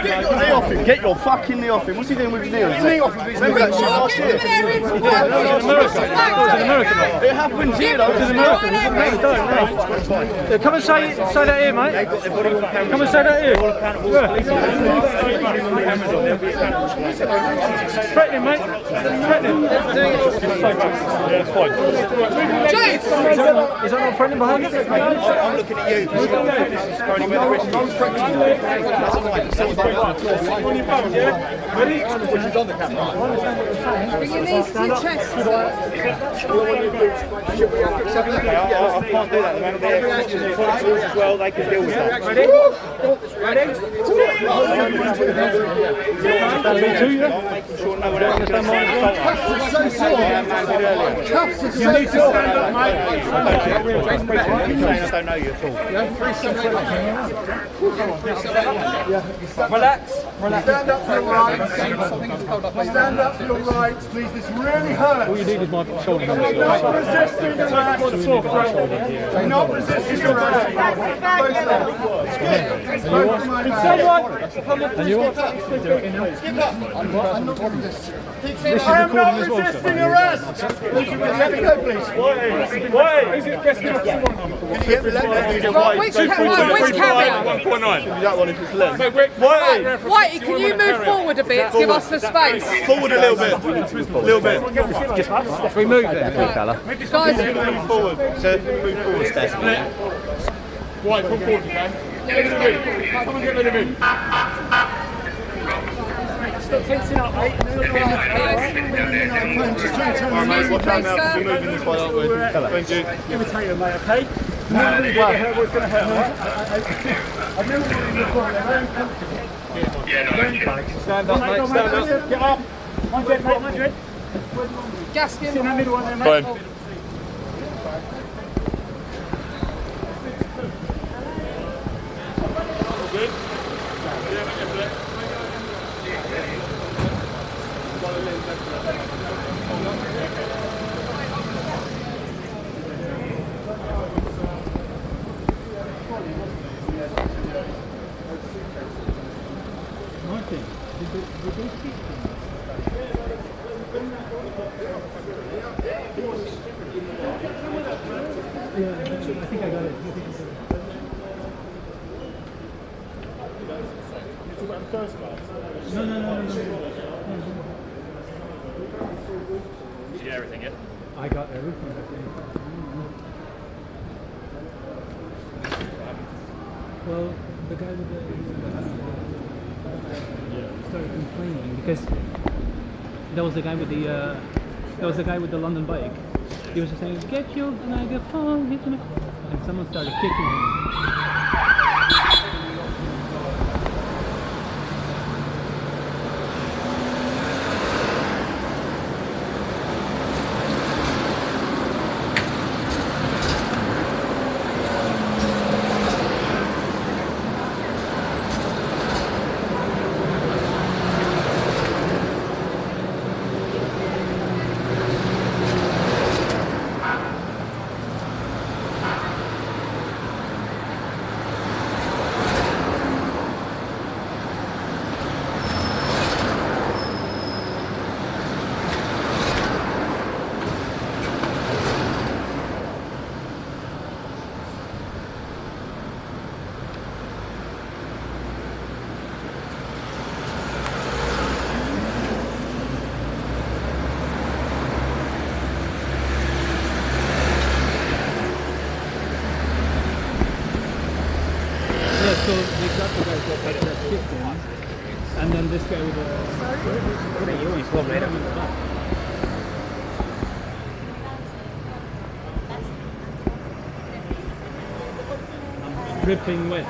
Knee off him. Get your fucking knee off him. What's he doing with his knee? Knee off him. Remember that shit last year? It happens here though. It's America. Yeah, come and say that here, mate. Come and say that here. Threatening, mate. Threatening. That's fine. James! Is that not threatening behind it? I'm looking at you. This is currently where the risk is. That's fine. So it's on your phone, yeah? Ready? Which is on the camera. Bring your knees to your chest. I can't do that. The moment they're actions and protocols as well, they can deal with that. Ready? Ready? Making sure no one else can see. You need to stand up, mate. I don't know you at all. Relax. Stand up for your rights. Stand up for your rights, please. This really hurts. All you need is my shoulder. You're not resisting arrest. You're not resisting arrest. And you want? I am not resisting arrest. Let me go, please. Wait. Is it guest officer 1? Which carrier? 149. That one if it's left. Whitey, can you move forward a bit to give us the space? Forward a little bit. A little bit. Just remove it, fella. Guys, Move forward. So move forward, Steph. Right, come forward, okay? Get rid of him. Someone get rid of him. Stop tensing up, mate. Just try and turn the mate. Watch out now, because we're moving this way, aren't we? Thank you. Imitate her, mate, okay? No, what's going to hurt, right? I've never been in the corner. They're very comfortable. Stand up, mate. Stand up. Get up. 100, mate, 100. Gaskin. Sit in the middle one there, mate. Fine. Good? Martin, did they speak? Yeah, I think I got it. No. Did you get everything yet? I got everything, I think. Well, the guy with the started complaining because there was the guy with the London bike. He was just saying, "Get your megaphone, hit me," and someone started kicking him. So they got the guys that kicked him, and then this guy with the... dripping wet.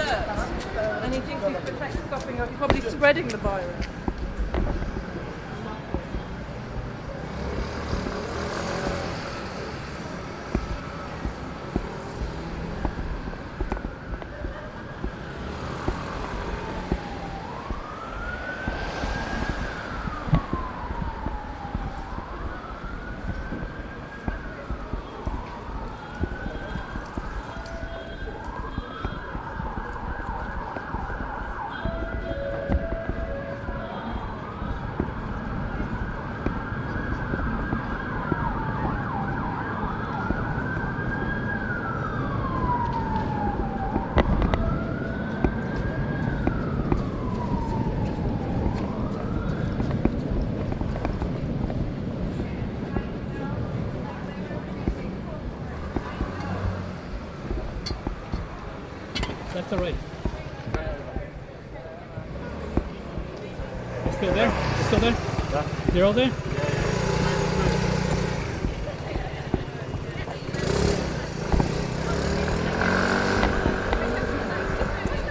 dirt, and he thinks he's stopping us, probably spreading the virus. Left or right? They're still there? They're still there? Yeah. They're all there?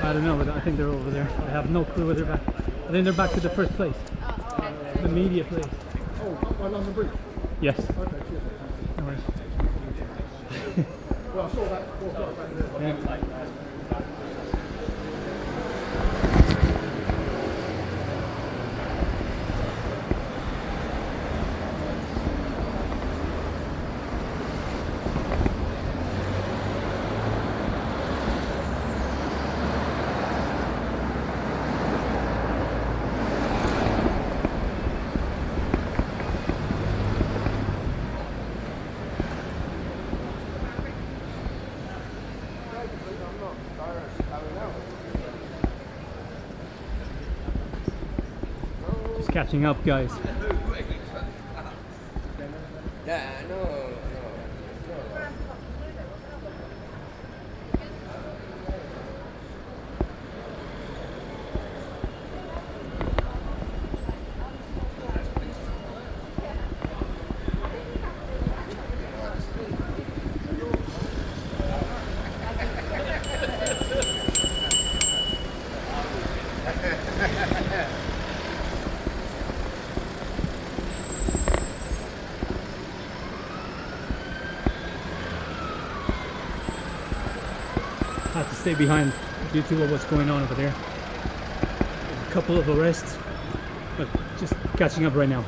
I don't know, but I think they're over there. I have no clue where they're back. I think they're back to the first place. The media place. Oh, along the bridge? Yes. Okay, cheers. No worries. Well, I saw that back there. Yeah. Just catching up, guys. Yeah, no. I have to stay behind due to what's going on over there. A couple of arrests, but just catching up right now.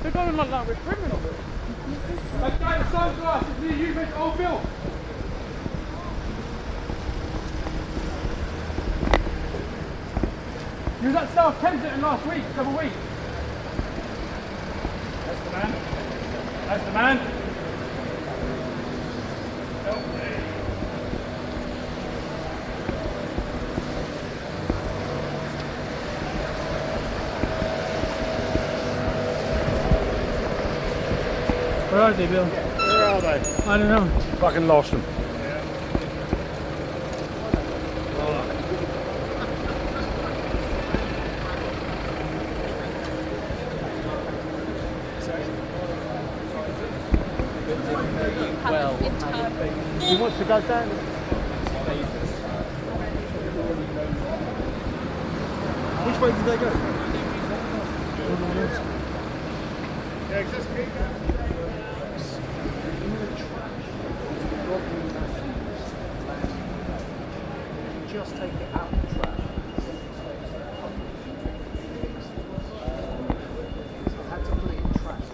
They're going like that with criminals. That guy in the sunglasses near you, Mr. Old Bill. You was at South Kensington last week, the other week. That's the man. That's the man. Where are they, Bill? Where are they? I don't know. Fucking lost them. Well, He wants to go down. Which way did they go? Just take it out of the trap. I had to put it in trash.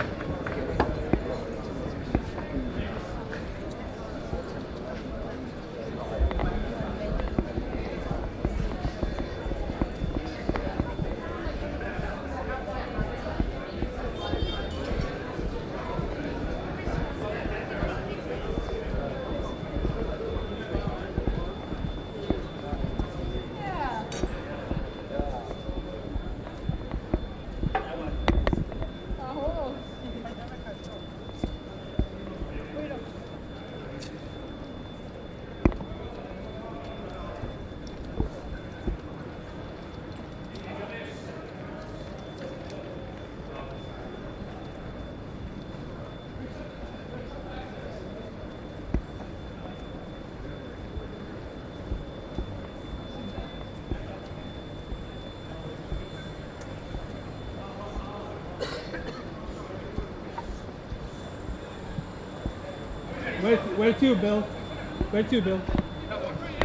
Where to, Bill? Where to, Bill?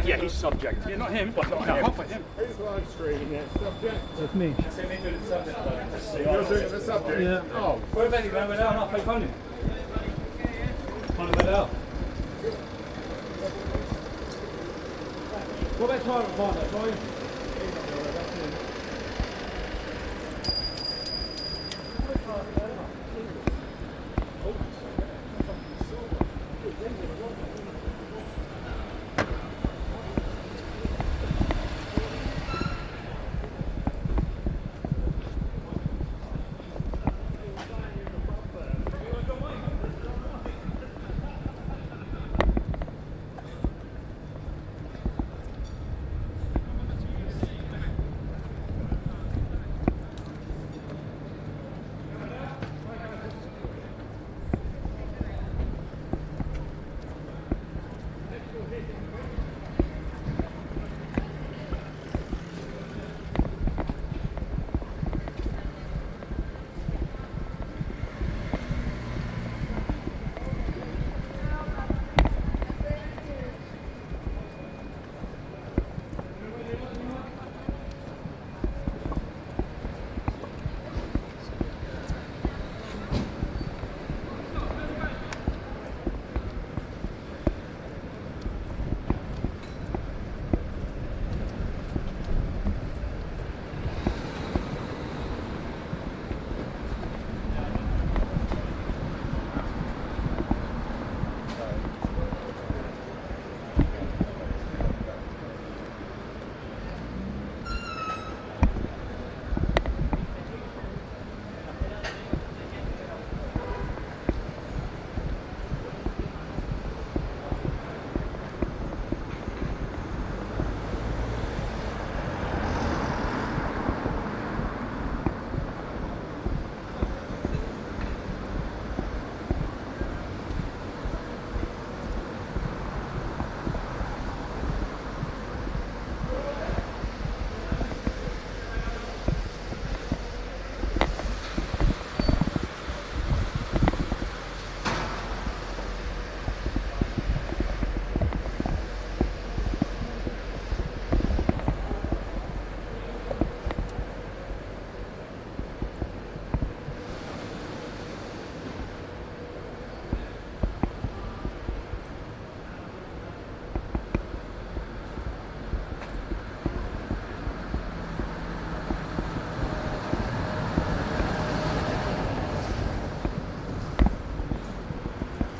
Yeah, he's subject. Yeah, not him. But not No, him. not for him. Who's live streaming it? Subject. That's me. You're doing the subject? Yeah. Oh. Where are you going? We're down, halfway phone him. Find a way out. What about trying to find that, boy?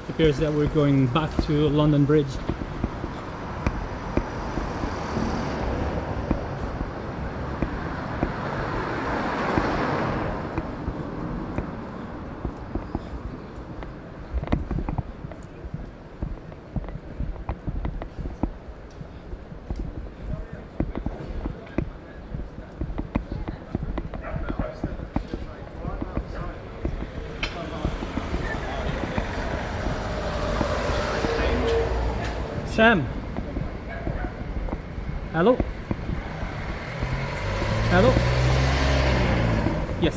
It appears that we're going back to London Bridge. Sam. Hello? Hello? Yes.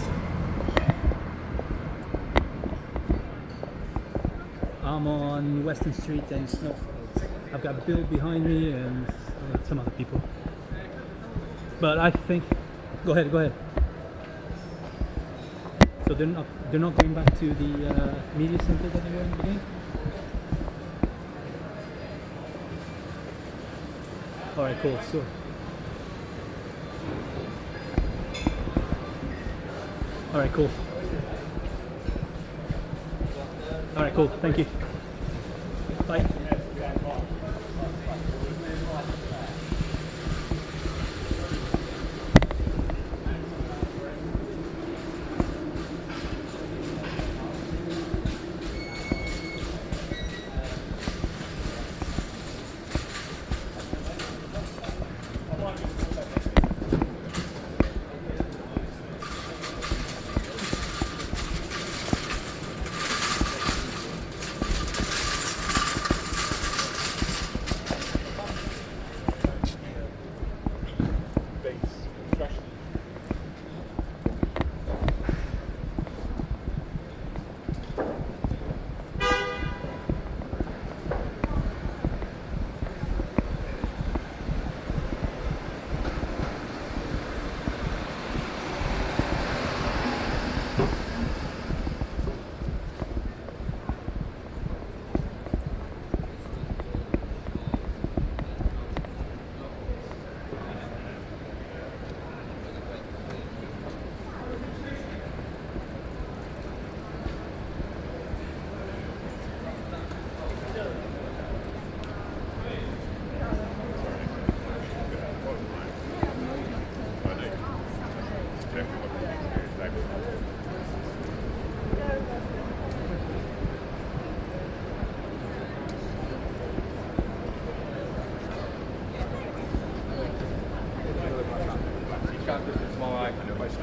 I'm on Western Street and Snowfield. I've got Bill behind me and some other people. But I think... Go ahead, go ahead. So they're not going back to the media center that they were in the beginning? Alright, cool, so. Alright, cool. Alright, cool, thank you. Bye.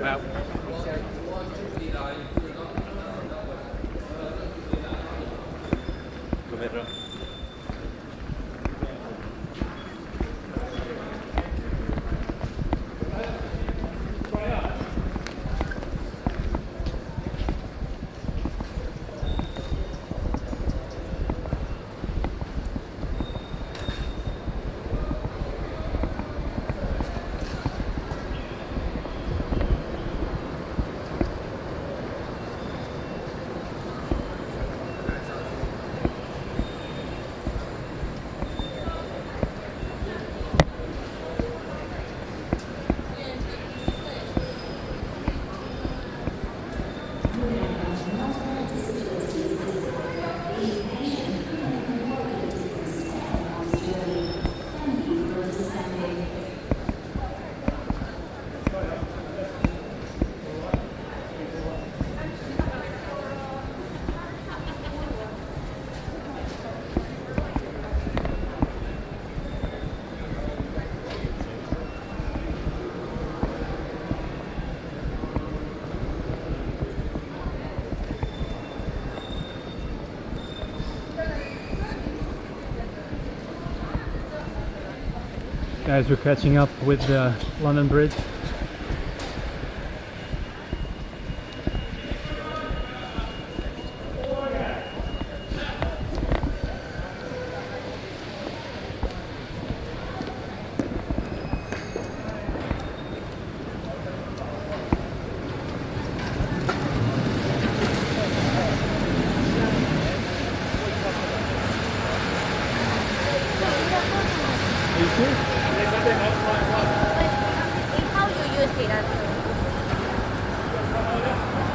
Well, Guys, we're catching up with the London Bridge.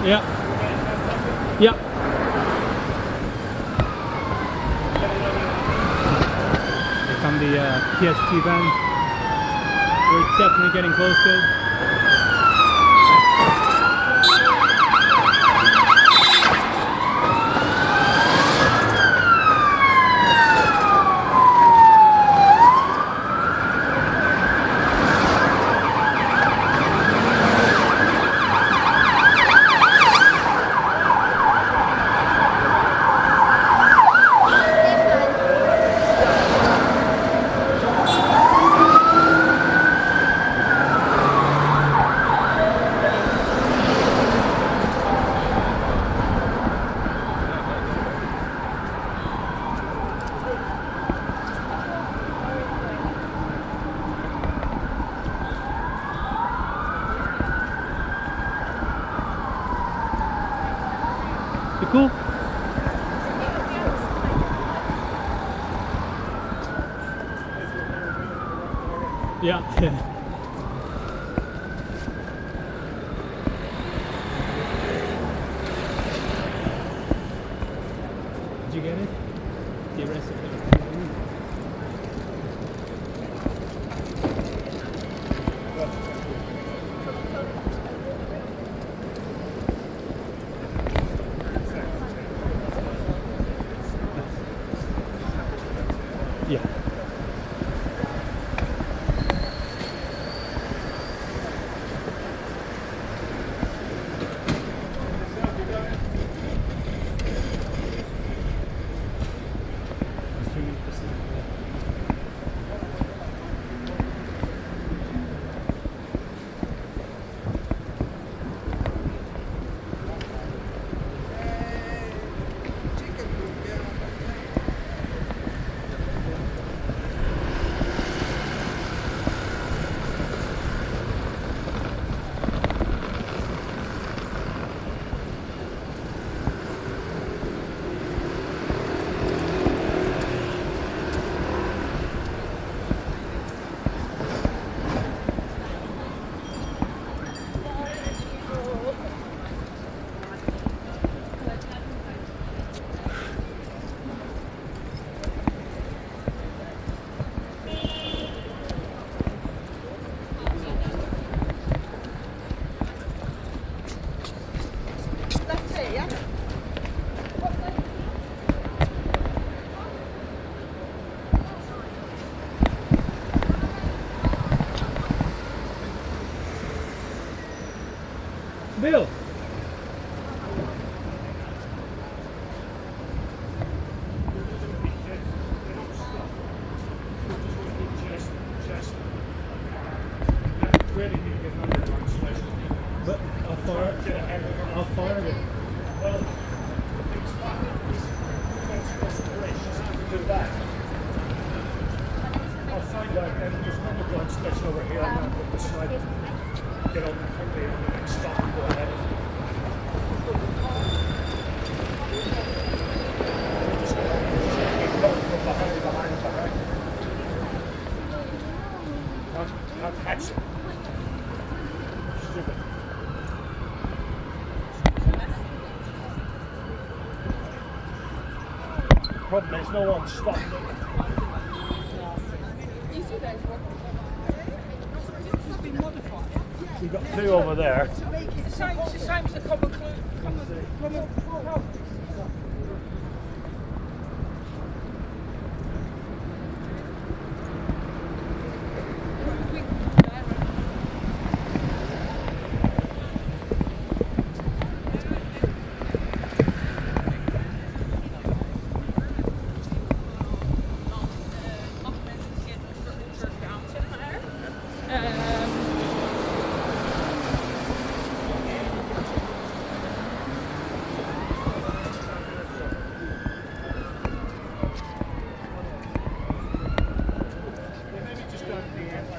Yeah. Yeah. Here come the TST band. We're definitely getting close to it. You cool? Yeah. Did you get it? The rest of it. Yeah. Bill. But I'll fire it. I'll find out, and there's another blind station over here. I'm going to put the slide. Get on quickly on the next stop and go ahead. Just keep going from behind. Not catch it. Stupid. Problem is, no one stopped it. We've got two over there. It's the same as the common clue.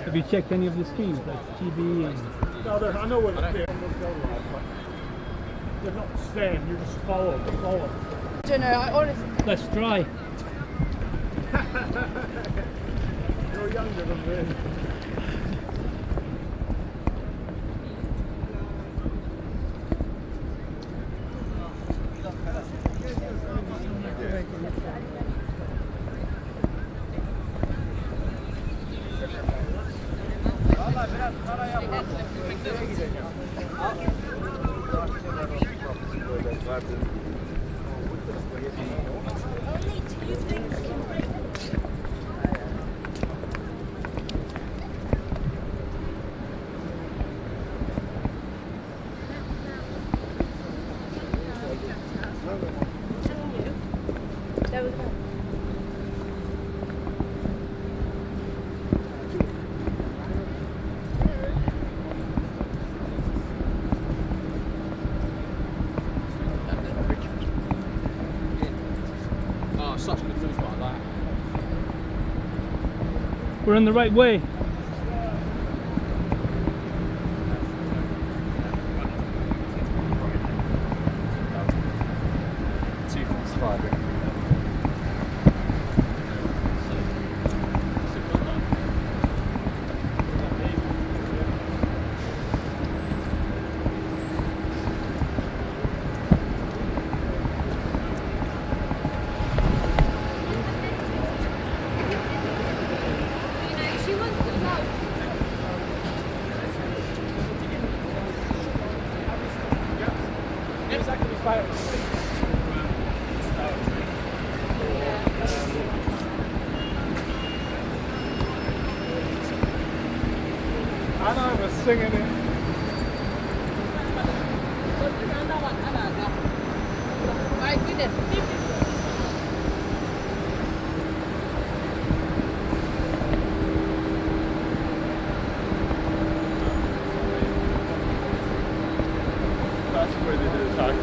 Have you checked any of the streams like TV and? No, I know where they're but they're not staying. You just follow. I don't know. I honestly. Let's try. You're younger than me. Such good food like that. We're on the right way. I know I was singing it. My goodness. That's where they do the tax.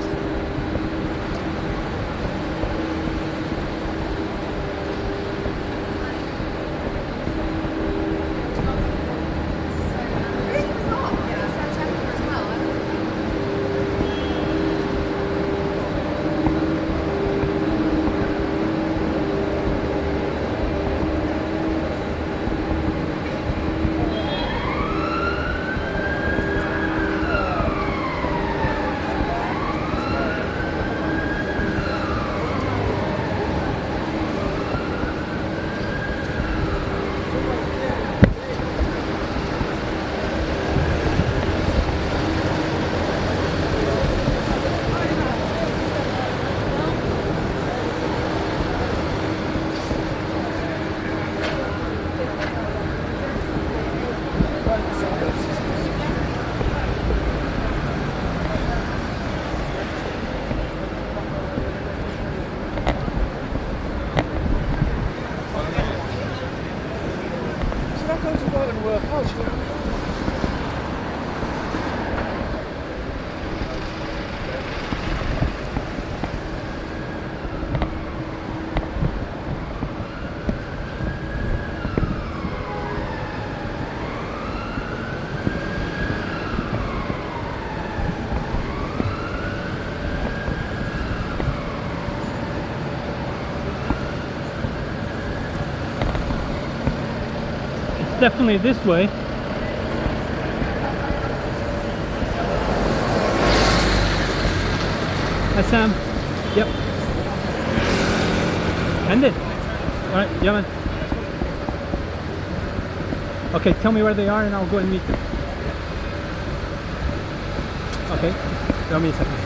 Definitely this way. Hi Sam. Yep. Ended. Alright, yeah man. Okay, tell me where they are and I'll go and meet them. Okay, give me a second.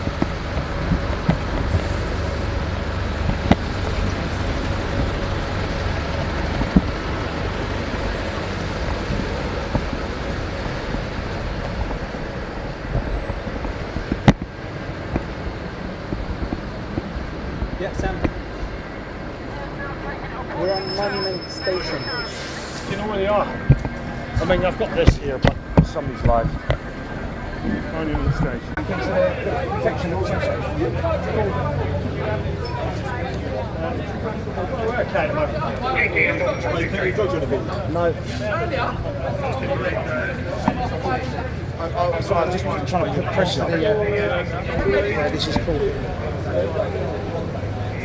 Yeah, Sam. We're on Monument Station. Do you know where they are? I mean, I've got this here, but somebody's live. Monument Station. Protection also. No. I'm sorry, I'm just trying to put pressure. Yeah, this is cool.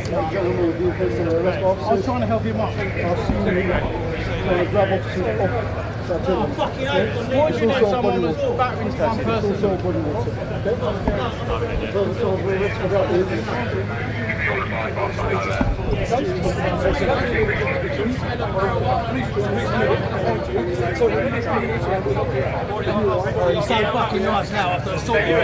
I'm trying to help him up. Oh, fucking hell. Why do you know someone was battering one person? Oh, you're so fucking nice now after I saw you.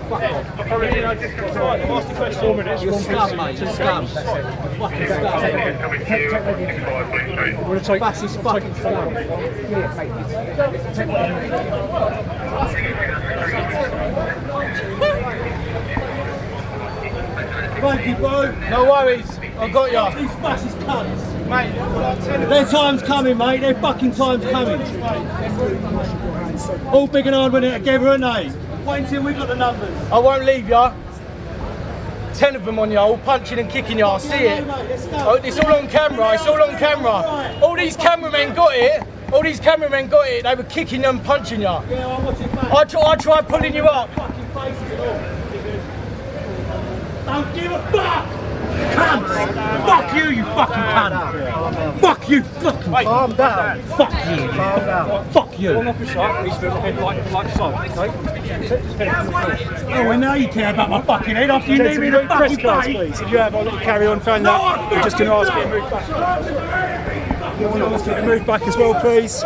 Fuck off. I've asked the question 4 minutes. You're scum, mate. You're scum. You're fucking scum. We're going to take Fascist fucking scum. Thank you, bro. No worries. I got ya. These fascist cunts. Mate, their time's coming, mate. Their fucking time's coming. All big and hard with it together, aren't they? Wait until we got the numbers. I won't leave ya. 10 of them on ya, all punching and kicking ya. I see it. Oh, it's all on camera. It's all on camera. All these cameramen got it. All these cameramen got it. They were kicking you and punching ya. Yeah, I'm watching back. I tried pulling you up. Fucking faces and all. Don't give a fuck! Cunt! Fuck you, you fucking cunt! Fuck you, fucking cunt! Calm down! Fuck you! Calm down! Fuck you! One officer needs to head like so, okay? Oh, I know you care about my fucking head after you leave me in the press fucking cards, face! please. If you have, I'll let you carry on phone that. We're just going to ask you to move back. Ask you to move back as well, please.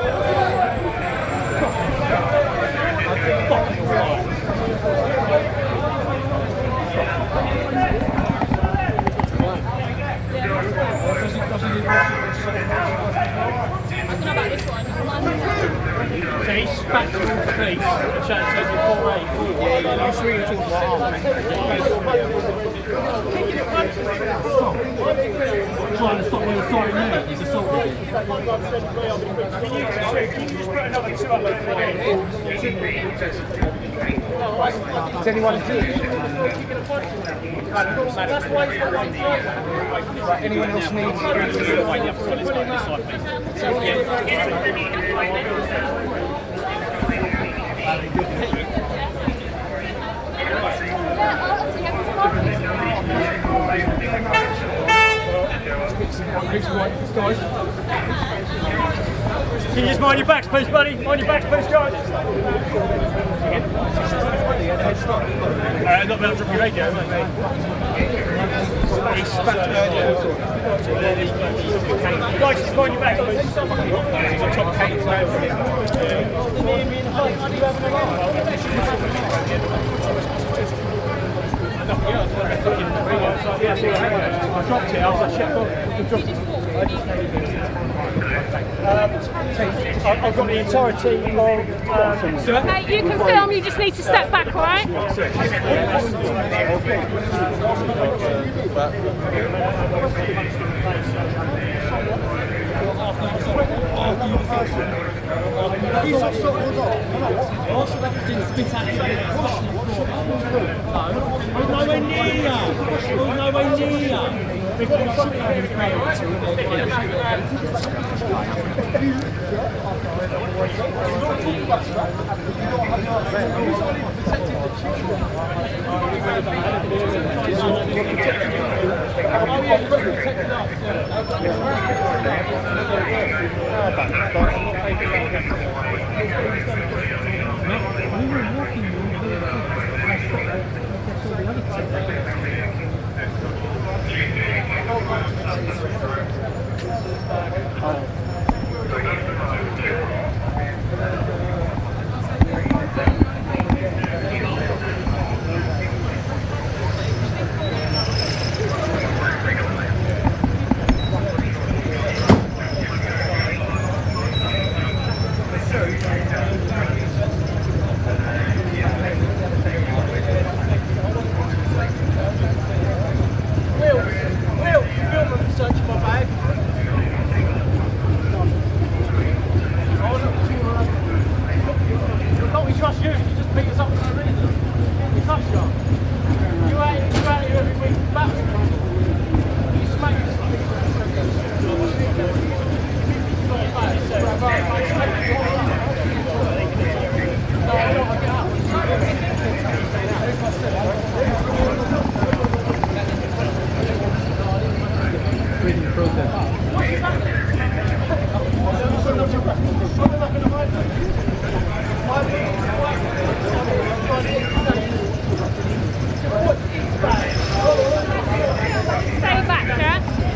So he's back to all the police and shouting to the 4A. Yeah, you sure you're talking about Trying to stop me assaulting me. He's assaulted me. Can you just put another 2 up Is anyone here? Right, anyone else needs? Can you just mind your backs, please, buddy? Mind your backs, please, guys. Not better drop your radio, guys, just mind your backs, please. I dropped it, I was like, shit, I've got the entirety of... Mate, you can film, you just need to step back, alright? Nowhere near. Nowhere near.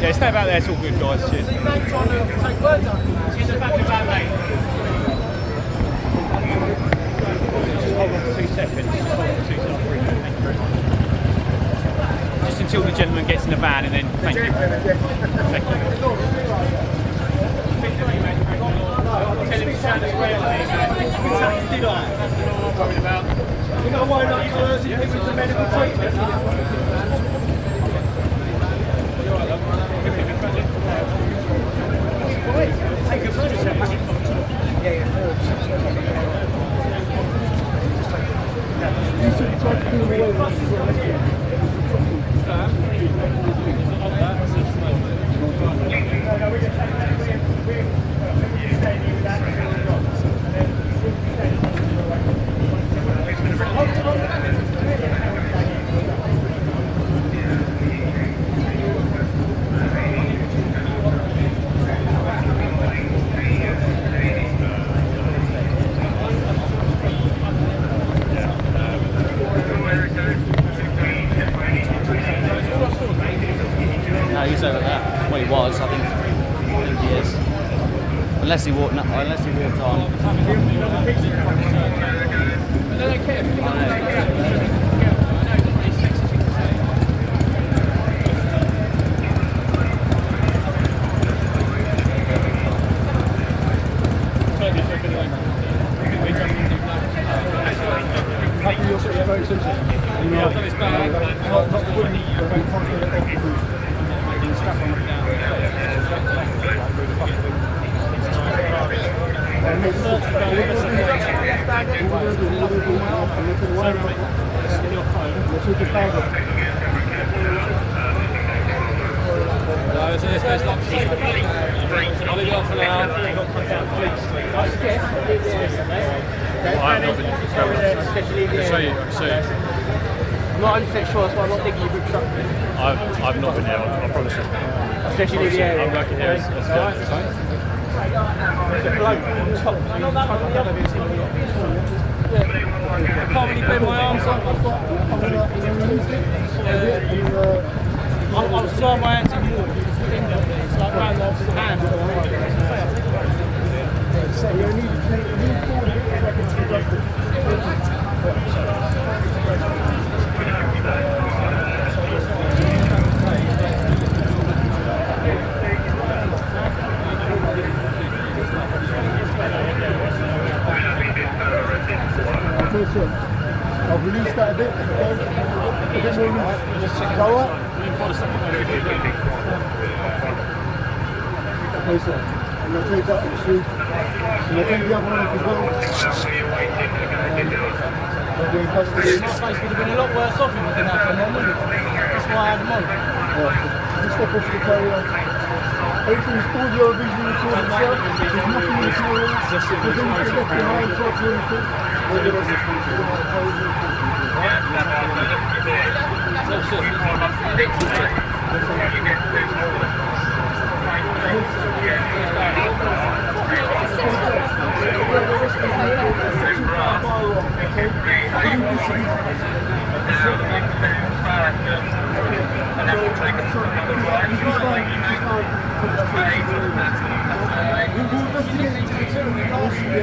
Yeah, stay back there, it's all good, guys. Cheers. Trying to take words out. She's a fucking bad mate. Just hold on for 2 seconds. Just hold on for 2 seconds. Thank you very much. Just until the gentleman gets in the van and then thank you. Thank you. Tell him to stand as well. Did I? That's what I'm worried about. You know why not coercing people into medical treatment? Take a photo. You should try to do away with No, he's over there. Well, he was. I think he is. Unless he walked on. I'll leave it off for now. I'm not 100% sure, so I'm not thinking you've obstructed. I've not been there, I promise you. Especially leave the area. I'm working here as There's a bloke on top. I can't really bend my arms up. I'll slide my hands in more. It's like round the hand. I'll release that a bit. A bit more. Just check it out. And they'll take that issue. And they'll take the other one up as well. They'll be in custody. My face would have been a lot worse off if I didn't have them on, wouldn't it? That's why I had them on. Just step off the carrier. Everything's all the original recorded stuff. There's nothing in the camera. There's anything left behind, drops or anything.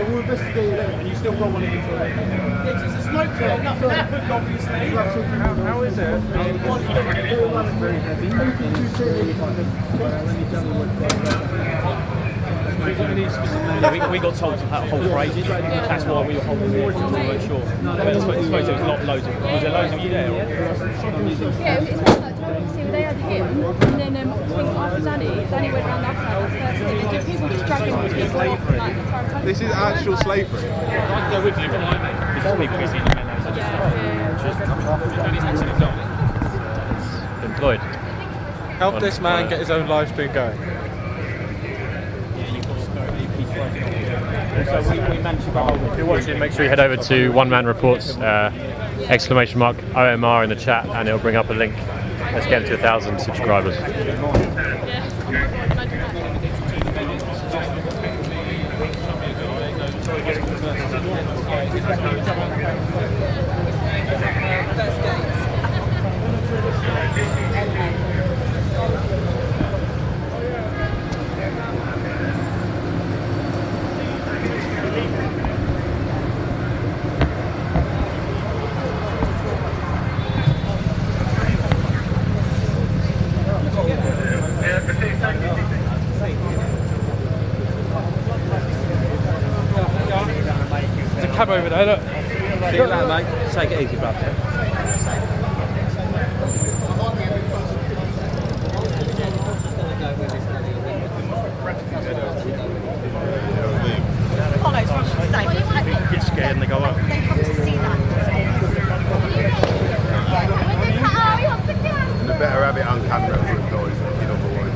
We'll investigate it. And you still got one of these already? It's a smoke trail, nothing happened obviously. How is it? Very heavy. We got told to hold for ages. That's why we were holding it. We weren't sure. But I suppose there was loads of. Was there loads of you there? Yeah, it's not like obviously they had him, and then I think after Danny went round that side first thing, and just people just dragging people off from like the front. This is actual slavery. I can go with you, but because people can see the men outside. Employed. Help this man get his own live stream going. So we managed to go. If you're watching, make sure you head over to One Man Reports, exclamation mark OMR in the chat, and it'll bring up a link. Let's get to 1,000 subscribers. There's a cab over there, look. See you later, mate. Take it easy, bro. People get scared and they go up. And they better have it on camera for the noise, you know, for what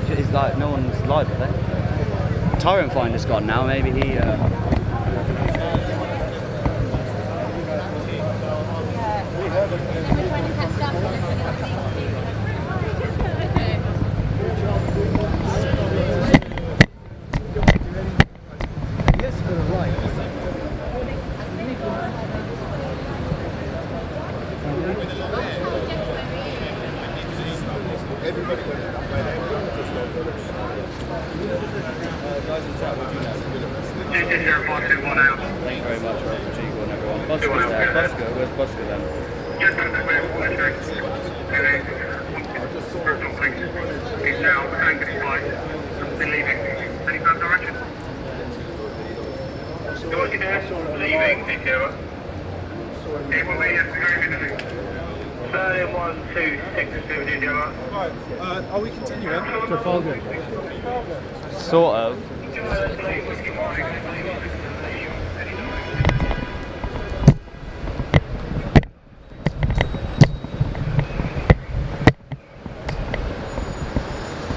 It's like no one's live, are they? Torrent Finder's gone now, maybe he Thank you very much, refugee and everyone. Busker there. Busker, where's Busker then? He's now saying goodbye and leaving. Any further direction? You're there, leaving, Nicola. It will be at the 3126 Gemma. Right, are we continuing? Trafalgar. sort of.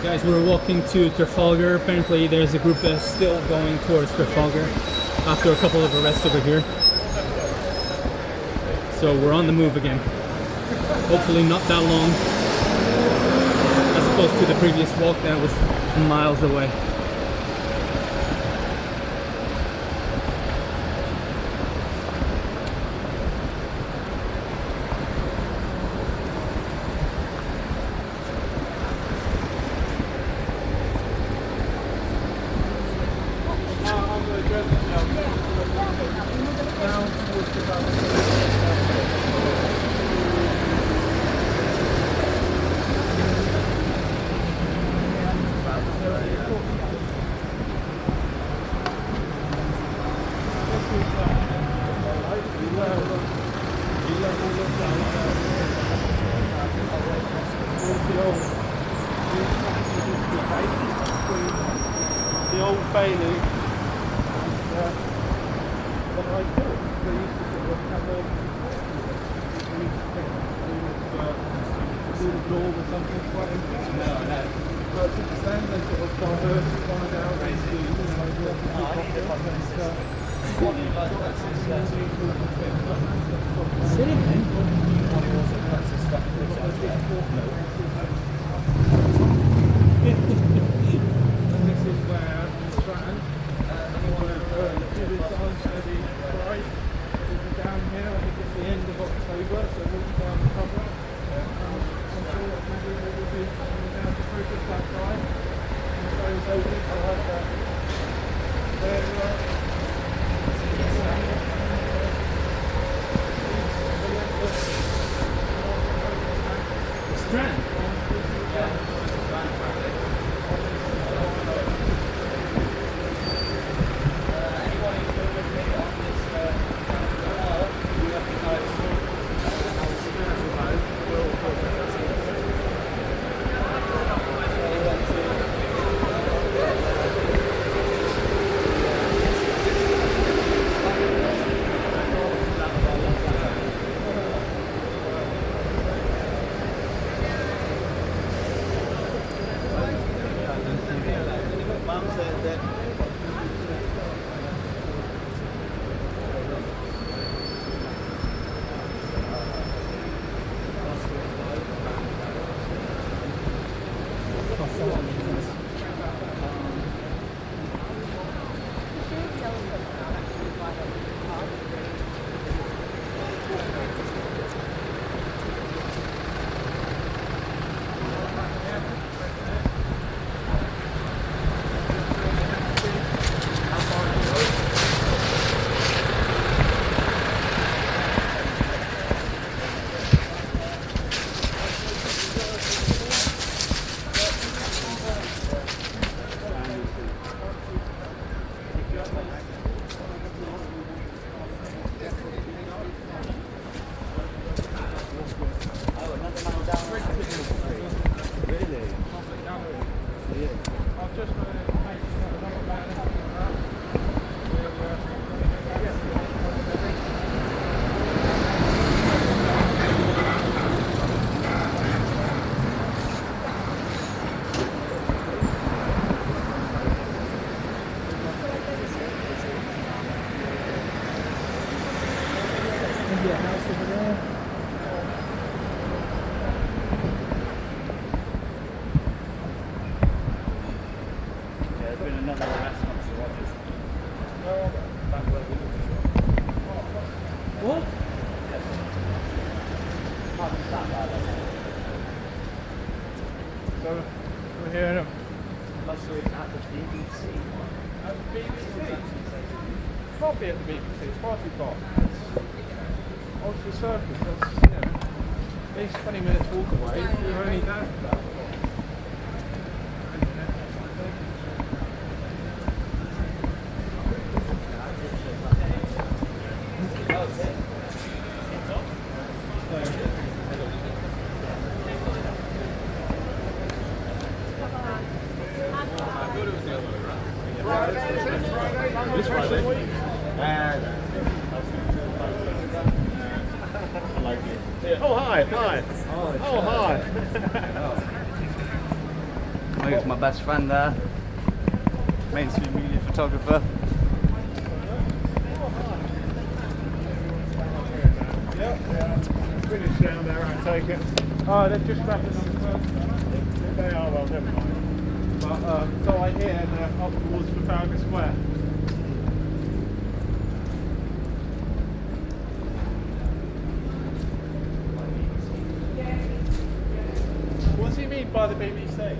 Guys, we're walking to Trafalgar. Apparently there's a group that's still going towards Trafalgar after a couple of arrests over here. So we're on the move again. Hopefully not that long, as opposed to the previous walk that was miles away. Bailey. And when I thought they used to sort of have a door or something quite interesting. No, I know. But since then they sort of diversified out into, you and this is where Stratton, down here, I think it's the end of October, so we'll be down the cover. I'm sure that maybe we will be down to focus that time. And so people like that. Strand. So we're here at the BBC. At the BBC? It can't be at the BBC, it's far too far. Oxford Circus, that's, you know, at least 20 minutes walk away. We're only down for that. This Friday? I like it. Oh, hi, hi. Oh, hi. I think it's my best friend there. Mainstream media photographer. Finish down there, I take it. Oh, they've just wrapped it on the first. They are, well, never mind. But, so I hear they're up towards Trafalgar Square. What does he mean by the BBC?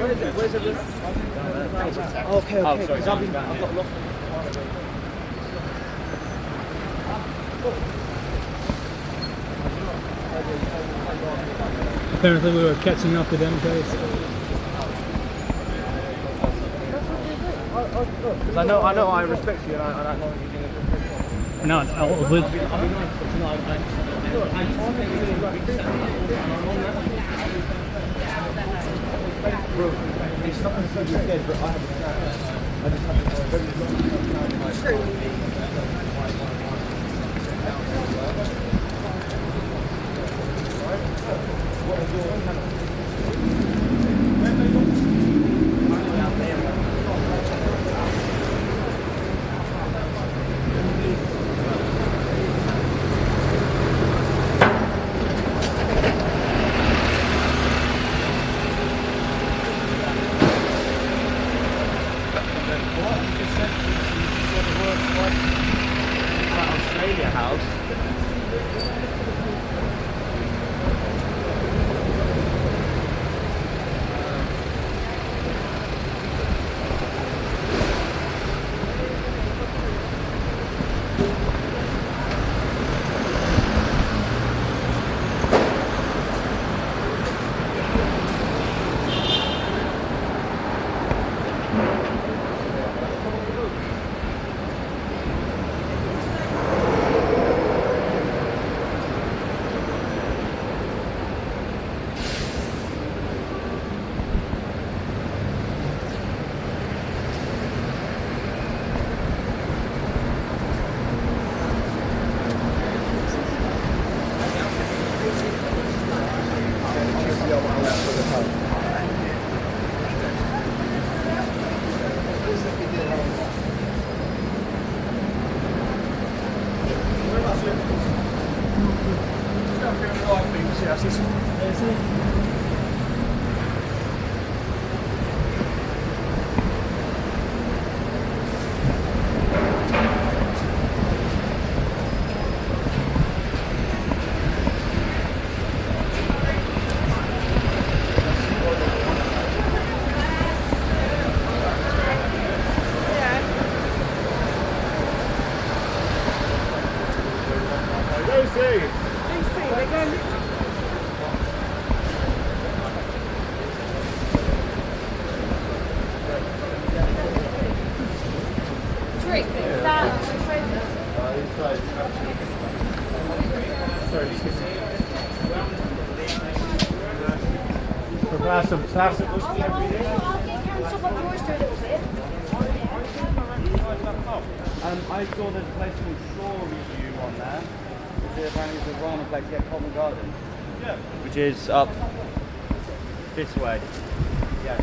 Where is it? Where's it? Okay, okay. Because I've got lost. Apparently we were catching up with them guys. Because I know I respect you and I know you think No, with bro, it's nothing to do with dead, but I have a plan. I just have a very long Australia house. Prepare some classic. I saw there's a place called Shore Review on there. Apparently it's a ramen place, Covent Garden. Yeah. Which is up this way. Yeah.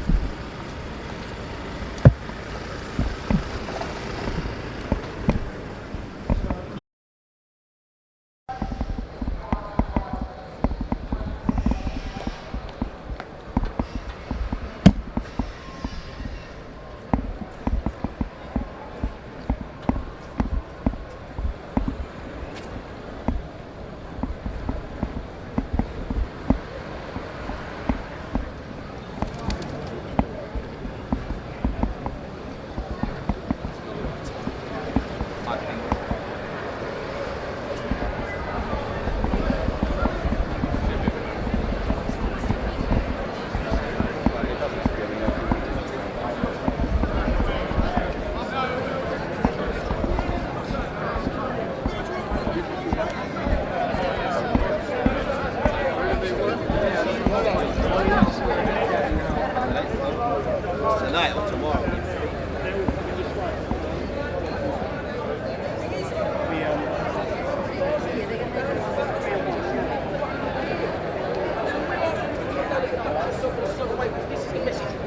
Tonight or tomorrow?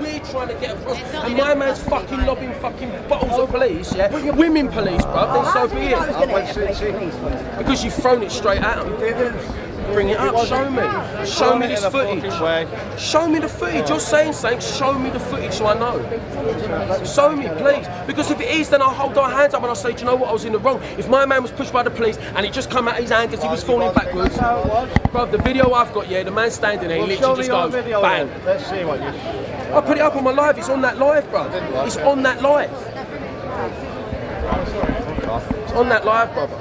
We're trying to get across, and my man's fucking lobbing fucking bottles of police, yeah? Women police, bruv, then so be it. Because you've thrown it straight at him. Bring it up, show me. Show me this footage. Show me the footage. You're saying something, show me the footage so I know. Show me, please. Because if it is, then I'll hold our hands up and I'll say, do you know what, I was in the wrong. If my man was pushed by the police and it just come out of his hand as he was falling backwards. Bro, the video I've got, yeah, the man standing there, he literally just goes, bang. Let's see what you... I put it up on my live, it's on that live, bro. It's on that live. It's on that live, brother.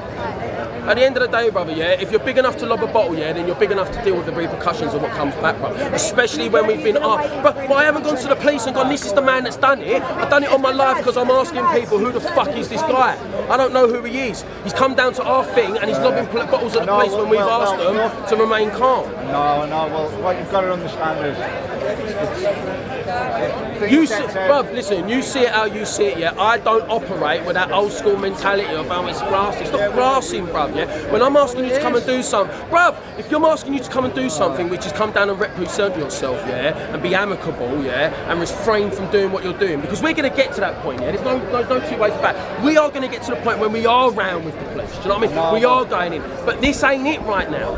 At the end of the day, brother, yeah, if you're big enough to lob a bottle, yeah, then you're big enough to deal with the repercussions of what comes back, bro. Especially when we've been but I haven't gone to the police and gone, this is the man that's done it. I've done it on my live because I'm asking people, who the fuck is this guy? I don't know who he is. He's come down to our thing and he's lobbing bottles at the police when we've asked them to remain calm. No, well, what you've got to understand is... You see, bruv, listen, you see it how you see it, yeah? I don't operate with that old school mentality of how it's grassy. It's not grassing, bruv, yeah? When I'm asking you to come and do something, bruv, if you're asking you to come and do something which is come down and represent yourself, yeah, and be amicable, yeah, and refrain from doing what you're doing, because we're going to get to that point, yeah? There's no two ways back. We are going to get to the point when we are round with the police, do you know what I mean? We are going in, but this ain't it right now.